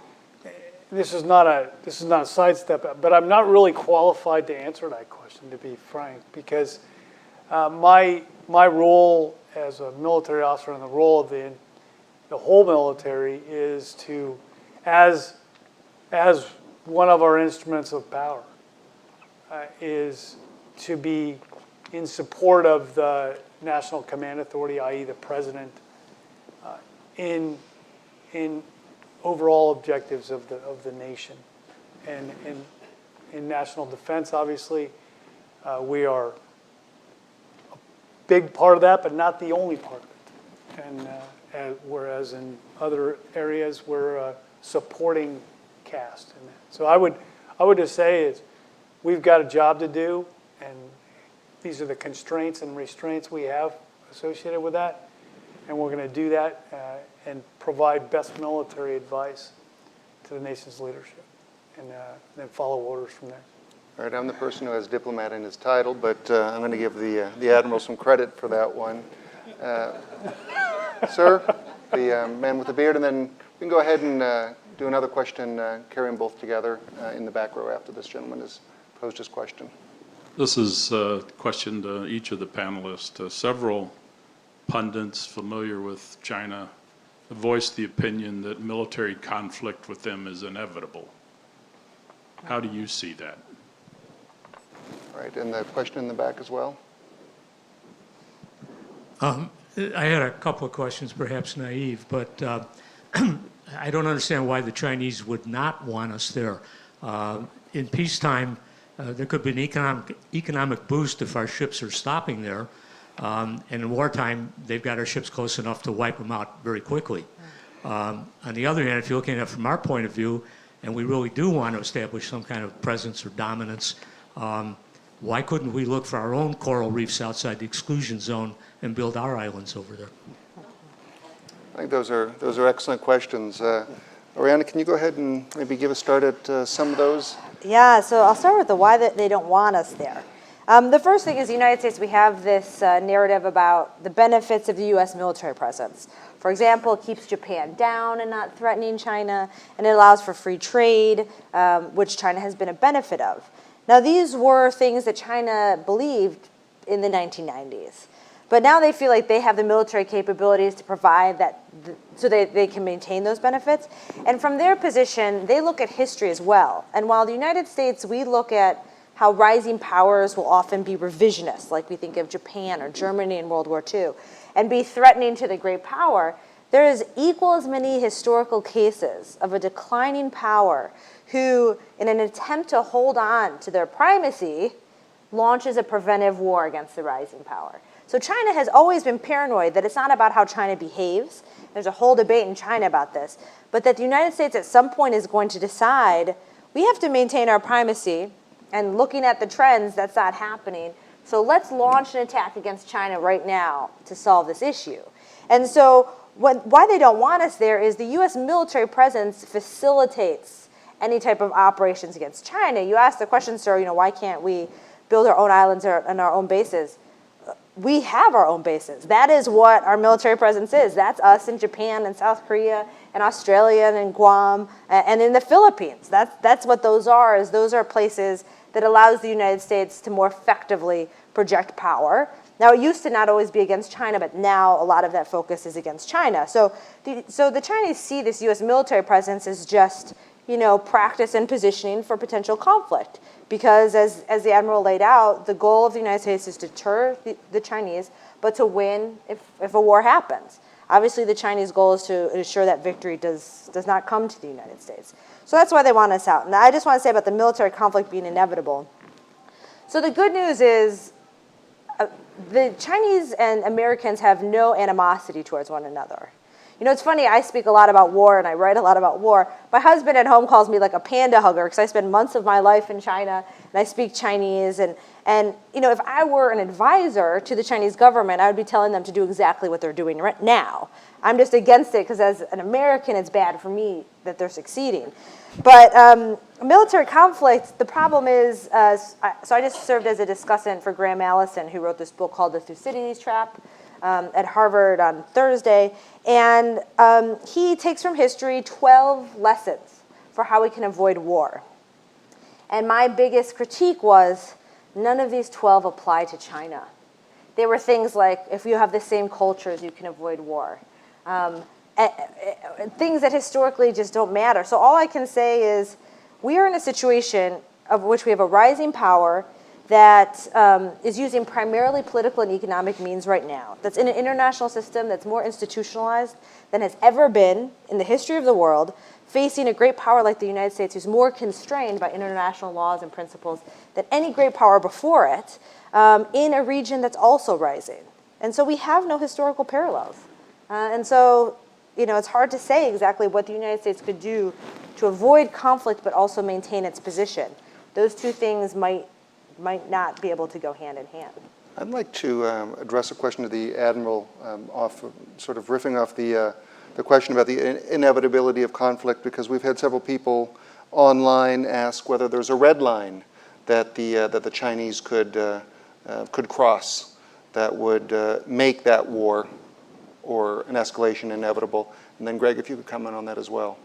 this is not a sidestep, but I'm not really qualified to answer that question, to be frank, because my role as a military officer and the role of the whole military is to, as one of our instruments of power, is to be in support of the National Command Authority, i.e. the President, in overall objectives of the nation. And in national defense, obviously, we are a big part of that, but not the only part of it. And whereas in other areas, we're a supporting cast in that. So I would just say is we've got a job to do, and these are the constraints and restraints we have associated with that, and we're going to do that and provide best military advice to the nation's leadership, and then follow orders from there. All right, I'm the person who has diplomat in his title, but I'm going to give the Admiral some credit for that one. Sir, the man with the beard, and then we can go ahead and do another question, carry them both together in the back row after this gentleman has posed his question. This is a question to each of the panelists. Several pundits familiar with China have voiced the opinion that military conflict with them is inevitable. How do you see that? All right, and the question in the back as well? I had a couple of questions, perhaps naive, but I don't understand why the Chinese would not want us there. In peacetime, there could be an economic boost if our ships are stopping there. And in wartime, they've got our ships close enough to wipe them out very quickly. On the other hand, if you're looking at it from our point of view, and we really do want to establish some kind of presence or dominance, why couldn't we look for our own coral reefs outside the exclusion zone and build our islands over there? I think those are excellent questions. Oriana, can you go ahead and maybe give a start at some of those? Yeah, so I'll start with the why that they don't want us there. The first thing is the United States, we have this narrative about the benefits of the U.S. military presence. For example, it keeps Japan down and not threatening China, and it allows for free trade, which China has been a benefit of. Now, these were things that China believed in the 1990s. But now they feel like they have the military capabilities to provide that, so they can maintain those benefits. And from their position, they look at history as well. And while the United States, we look at how rising powers will often be revisionist, like we think of Japan or Germany in World War II, and be threatening to the great power, there is equal as many historical cases of a declining power who, in an attempt to hold on to their primacy, launches a preventive war against the rising power. So China has always been paranoid that it's not about how China behaves. There's a whole debate in China about this. But that the United States at some point is going to decide we have to maintain our primacy, and looking at the trends, that's not happening. So let's launch an attack against China right now to solve this issue. And so why they don't want us there is the U.S. military presence facilitates any type of operations against China. You asked the question, sir, why can't we build our own islands and our own bases? We have our own bases. That is what our military presence is. That's us in Japan and South Korea and Australia and Guam and in the Philippines. That's what those are, is those are places that allows the United States to more effectively project power. Now, it used to not always be against China, but now a lot of that focus is against China. So the Chinese see this U.S. military presence as just, practice and positioning for potential conflict. Because as the Admiral laid out, the goal of the United States is to deter the Chinese, but to win if a war happens. Obviously, the Chinese goal is to ensure that victory does not come to the United States. So that's why they want us out. And I just want to say about the military conflict being inevitable. So the good news is the Chinese and Americans have no animosity towards one another. It's funny, I speak a lot about war and I write a lot about war. My husband at home calls me like a panda hugger because I spend months of my life in China and I speak Chinese. And if I were an advisor to the Chinese government, I would be telling them to do exactly what they're doing right now. I'm just against it because as an American, it's bad for me that they're succeeding. But military conflict, the problem is, so I just served as a discussant for Graham Allison, who wrote this book called The Thucydides Trap at Harvard on Thursday. And he takes from history 12 lessons for how we can avoid war. And my biggest critique was none of these 12 apply to China. They were things like, if you have the same cultures, you can avoid war. Things that historically just don't matter. So all I can say is we are in a situation of which we have a rising power that is using primarily political and economic means right now, that's in an international system that's more institutionalized than has ever been in the history of the world, facing a great power like the United States who's more constrained by international laws and principles than any great power before it, in a region that's also rising. And so we have no historical parallels. And so, it's hard to say exactly what the United States could do to avoid conflict but also maintain its position. Those two things might not be able to go hand in hand. I'd like to address a question to the Admiral, sort of riffing off the question about the inevitability of conflict, because we've had several people online ask whether there's a red line that the Chinese could cross that would make that war or an escalation inevitable. And then, Greg, if you could comment on that as well.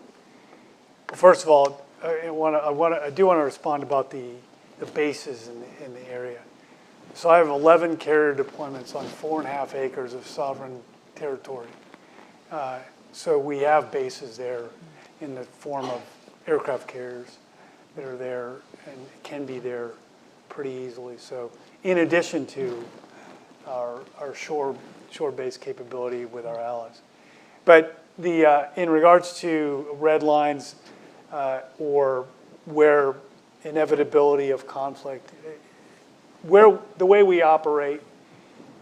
First of all, I do want to respond about the bases in the area. So I have 11 carrier deployments on 4.5 acres of sovereign territory. So we have bases there in the form of aircraft carriers. that are there and can be there pretty easily. So in addition to our shore-based capability with our allies. But in regards to red lines or where inevitability of conflict, the way we operate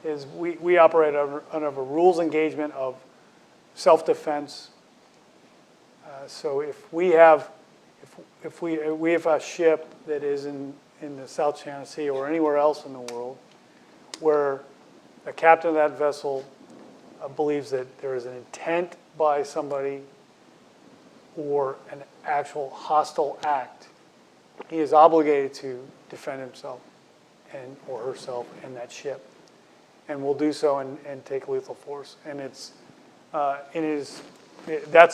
is we operate under a rules engagement of self-defense. So if we have a ship that is in the South China Sea or anywhere else in the world where the captain of that vessel believes that there is an intent by somebody or an actual hostile act, he is obligated to defend himself or herself and that ship, and will do so and take lethal force. And that's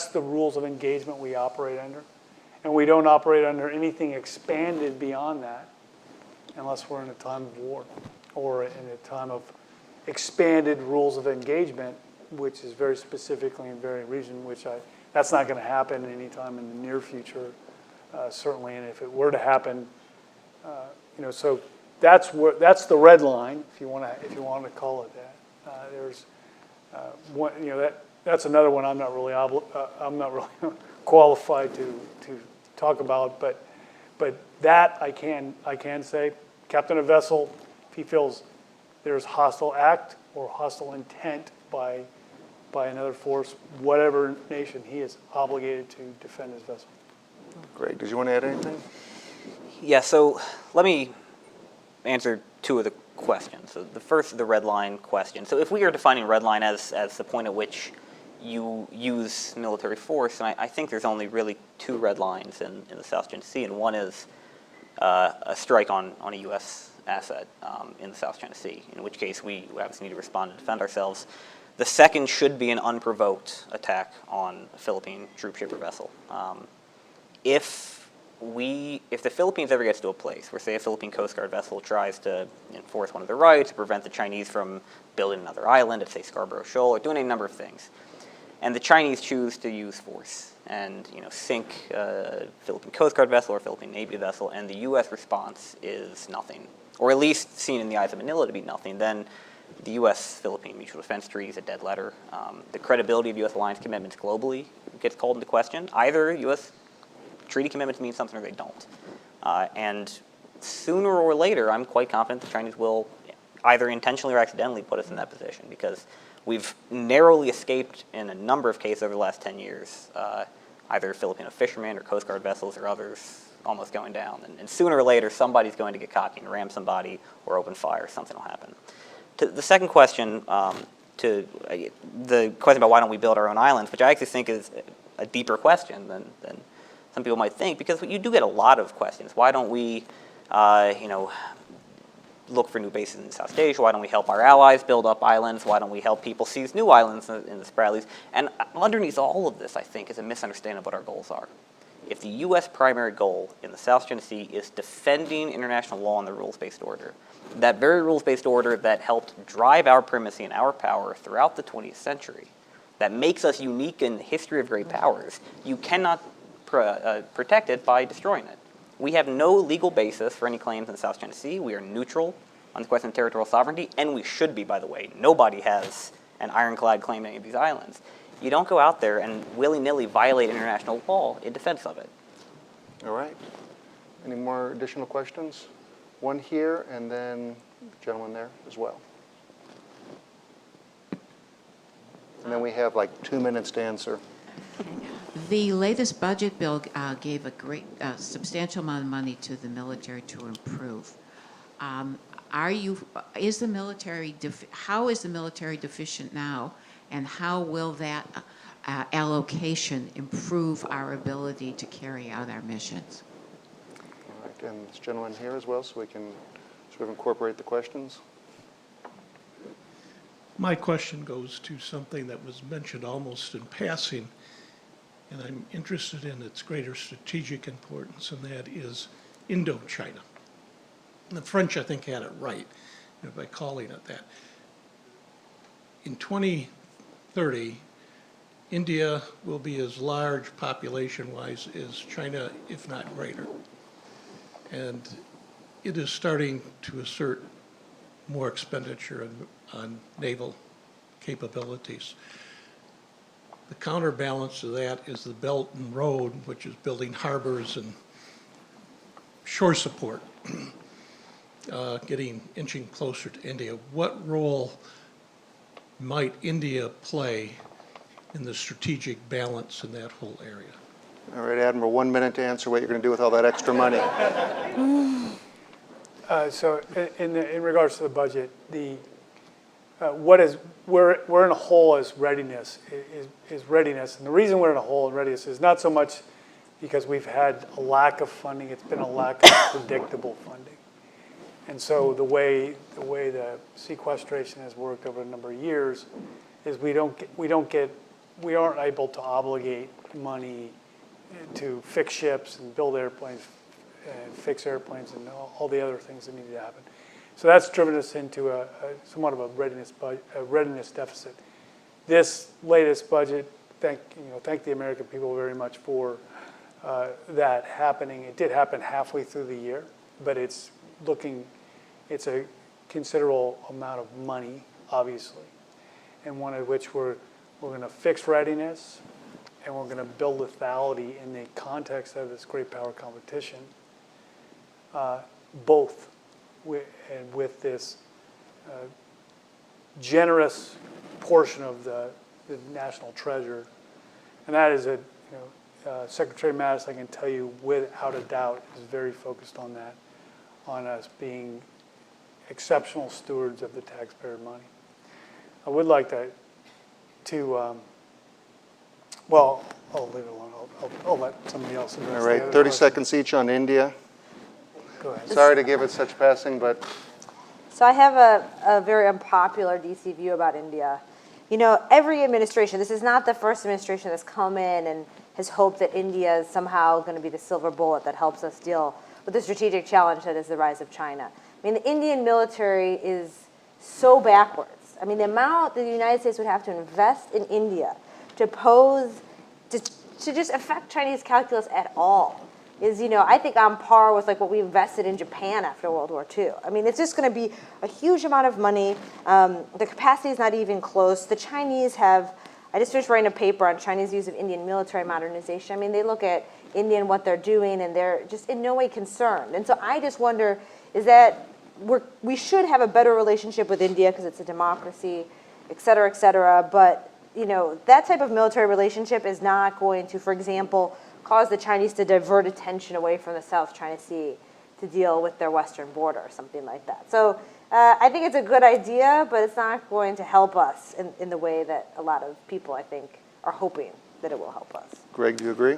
the rules of engagement we operate under, and we don't operate under anything expanded beyond that unless we're in a time of war or in a time of expanded rules of engagement, which is very specifically in very region, that's not going to happen anytime in the near future, certainly. And if it were to happen, so that's the red line, if you want to call it that. There's one, that's another one I'm not really qualified to talk about, but that I can say, captain of vessel, if he feels there's hostile act or hostile intent by another force, whatever nation, he is obligated to defend his vessel. Great. Did you want to add anything? Yeah, so let me answer two of the questions. So the first, the red line question. So if we are defining red line as the point at which you use military force, and I think there's only really two red lines in the South China Sea, and one is a strike on a U.S. asset in the South China Sea, in which case we obviously need to respond and defend ourselves. The second should be an unprovoked attack on a Philippine troop ship or vessel. If the Philippines ever gets to a place where, say, a Philippine Coast Guard vessel tries to enforce one of their rights, to prevent the Chinese from building another island at, say, Scarborough Shoal, or doing a number of things, and the Chinese choose to use force and sink a Philippine Coast Guard vessel or Philippine Navy vessel, and the U.S. response is nothing, or at least seen in the eyes of Manila to be nothing, then the U.S.-Philippine Mutual Defense Treaty is a dead letter. The credibility of U.S. alliance commitments globally gets called into question. Either U.S. treaty commitments mean something or they don't. And sooner or later, I'm quite confident the Chinese will either intentionally or accidentally put us in that position, because we've narrowly escaped in a number of cases over the last 10 years, either Filipino fishermen or Coast Guard vessels or others almost going down. And sooner or later, somebody's going to get cocky and ram somebody or open fire. Something will happen. To the second question, to the question about why don't we build our own islands, which I actually think is a deeper question than some people might think, because you do get a lot of questions. Why don't we, look for new bases in South Asia? Why don't we help our allies build up islands? Why don't we help people seize new islands in the Spratleys? And underneath all of this, I think, is a misunderstanding of what our goals are. If the U.S. primary goal in the South China Sea is defending international law and the rules-based order, that very rules-based order that helped drive our primacy and our power throughout the 20th century, that makes us unique in the history of great powers, you cannot protect it by destroying it. We have no legal basis for any claims in the South China Sea. We are neutral on the question of territorial sovereignty, and we should be, by the way. Nobody has an ironclad claim to any of these islands. You don't go out there and willy-nilly violate international law in defense of it. All right. Any more additional questions? One here, and then the gentleman there as well. And then we have like 2 minutes to answer. The latest budget bill gave a great, substantial amount of money to the military to improve. How is the military deficient now, and how will that allocation improve our ability to carry out our missions? All right, and this gentleman here as well, so we can sort of incorporate the questions. My question goes to something that was mentioned almost in passing, and I'm interested in its greater strategic importance, and that is Indochina. And the French, I think, had it right by calling it that. In 2030, India will be as large population-wise as China, if not greater. and it is starting to assert more expenditure on naval capabilities. The counterbalance to that is the Belt and Road, which is building harbors and shore support, inching closer to India. What role might India play in the strategic balance in that whole area? All right, Admiral, 1 minute to answer what you're going to do with all that extra money. So in regards to the budget, we're in a hole as readiness is readiness, and the reason we're in a hole in readiness is not so much because we've had a lack of funding; it's been a lack of predictable funding. And so the way the sequestration has worked over a number of years is we aren't able to obligate money to fix ships and build airplanes and fix airplanes and all the other things that need to happen. So that's driven us into somewhat of a readiness deficit. This latest budget, thank the American people very much for that happening. It did happen halfway through the year, but it's a considerable amount of money, obviously, and one of which we're going to fix readiness, and we're going to build lethality in the context of this great power competition, both with this generous portion of the national treasure. And that is Secretary Mattis, I can tell you without a doubt, is very focused on that, on us being exceptional stewards of the taxpayer money. I would like well, I'll leave it alone. I'll let somebody else address. All right, 30 seconds each on India. Go ahead. Sorry to give it such passing, but So I have a very unpopular DC view about India. Every administration, this is not the first administration that's come in and has hoped that India is somehow going to be the silver bullet that helps us deal with the strategic challenge that is the rise of China. I mean, the Indian military is so backwards. I mean, the amount that the United States would have to invest in India to just affect Chinese calculus at all is, I think on par with like what we invested in Japan after World War II. I mean, it's just going to be a huge amount of money. The capacity is not even close. The Chinese I just finished writing a paper on Chinese views of Indian military modernization. I mean, they look at India and what they're doing, and they're just in no way concerned. And so I just wonder, is that we should have a better relationship with India because it's a democracy, et cetera, but that type of military relationship is not going to, for example, cause the Chinese to divert attention away from the South China Sea to deal with their western border or something like that. So I think it's a good idea, but it's not going to help us in the way that a lot of people, I think, are hoping that it will help us. Greg, do you agree?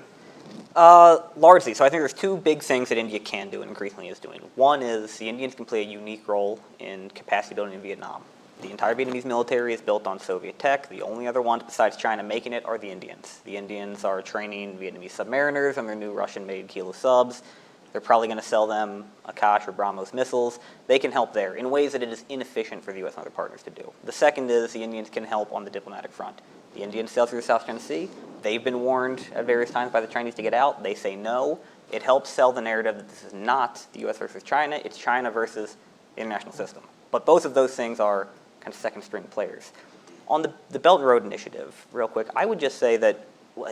Largely. So I think there's two big things that India can do and increasingly is doing. One is the Indians can play a unique role in capacity building in Vietnam. The entire Vietnamese military is built on Soviet tech. The only other ones besides China making it are the Indians. The Indians are training Vietnamese submariners on their new Russian-made Kilo subs. They're probably going to sell them Akash or BrahMos missiles. They can help there in ways that it is inefficient for the U.S. and other partners to do. The second is the Indians can help on the diplomatic front. The Indians sail through the South China Sea. They've been warned at various times by the Chinese to get out. They say no. It helps sell the narrative that this is not the U.S. versus China. It's China versus the international system. But both of those things are kind of second-string players. On the Belt and Road Initiative, real quick, I would just say that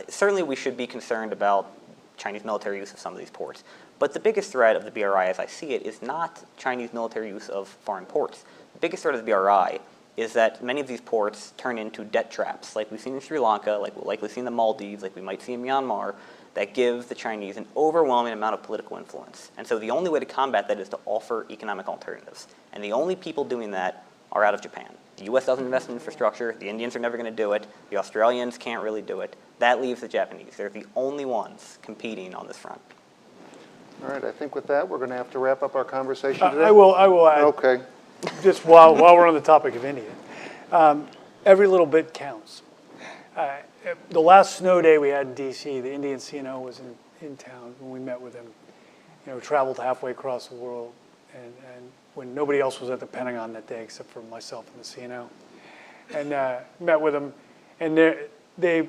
certainly we should be concerned about Chinese military use of some of these ports. But the biggest threat of the BRI, as I see it, is not Chinese military use of foreign ports. The biggest threat of the BRI is that many of these ports turn into debt traps, like we've seen in Sri Lanka, like we'll likely see in the Maldives, like we might see in Myanmar, that give the Chinese an overwhelming amount of political influence. And so the only way to combat that is to offer economic alternatives. And the only people doing that are out of Japan. The U.S. doesn't invest in infrastructure. The Indians are never going to do it. The Australians can't really do it. That leaves the Japanese. They're the only ones competing on this front. All right, I think with that, we're going to have to wrap up our conversation today. I will add, Okay. just while we're on the topic of India, every little bit counts. The last snow day we had in D.C., the Indian CNO was in town when we met with him. Traveled halfway across the world, and when nobody else was at the Pentagon that day except for myself and the CNO, and met with them, and they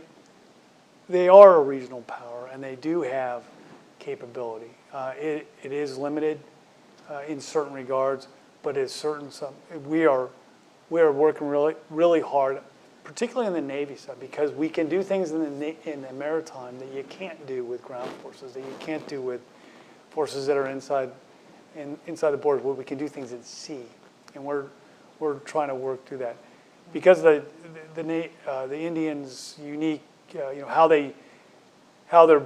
are a regional power, and they do have capability. It is limited in certain regards, but it's certain some. We are working really hard, particularly in the Navy side, because we can do things in the maritime that you can't do with ground forces, that you can't do with forces that are inside the borders. Where we can do things at sea, and we're trying to work through that, because the Indians' unique, how their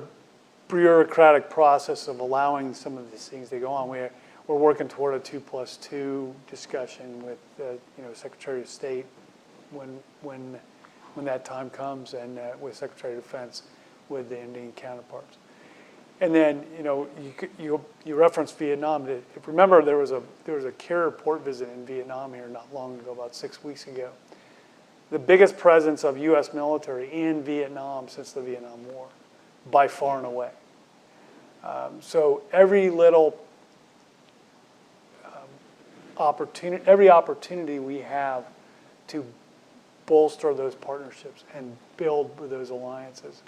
bureaucratic process of allowing some of these things to go on. We're working toward a 2+2 discussion with Secretary of State when that time comes, and with Secretary of Defense with the Indian counterparts. And then you referenced Vietnam. If remember, there was a carrier port visit in Vietnam here not long ago, about 6 weeks ago. The biggest presence of U.S. military in Vietnam since the Vietnam War, by far and away. So every little opportunity we have to bolster those partnerships and build those alliances,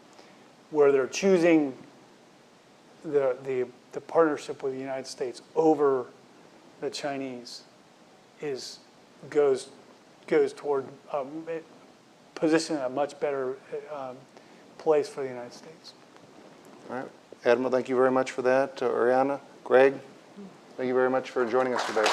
where they're choosing the partnership with the United States over the Chinese, goes toward positioning a much better place for the United States. All right. Admiral, thank you very much for that. Ariana, Greg, thank you very much for joining us today.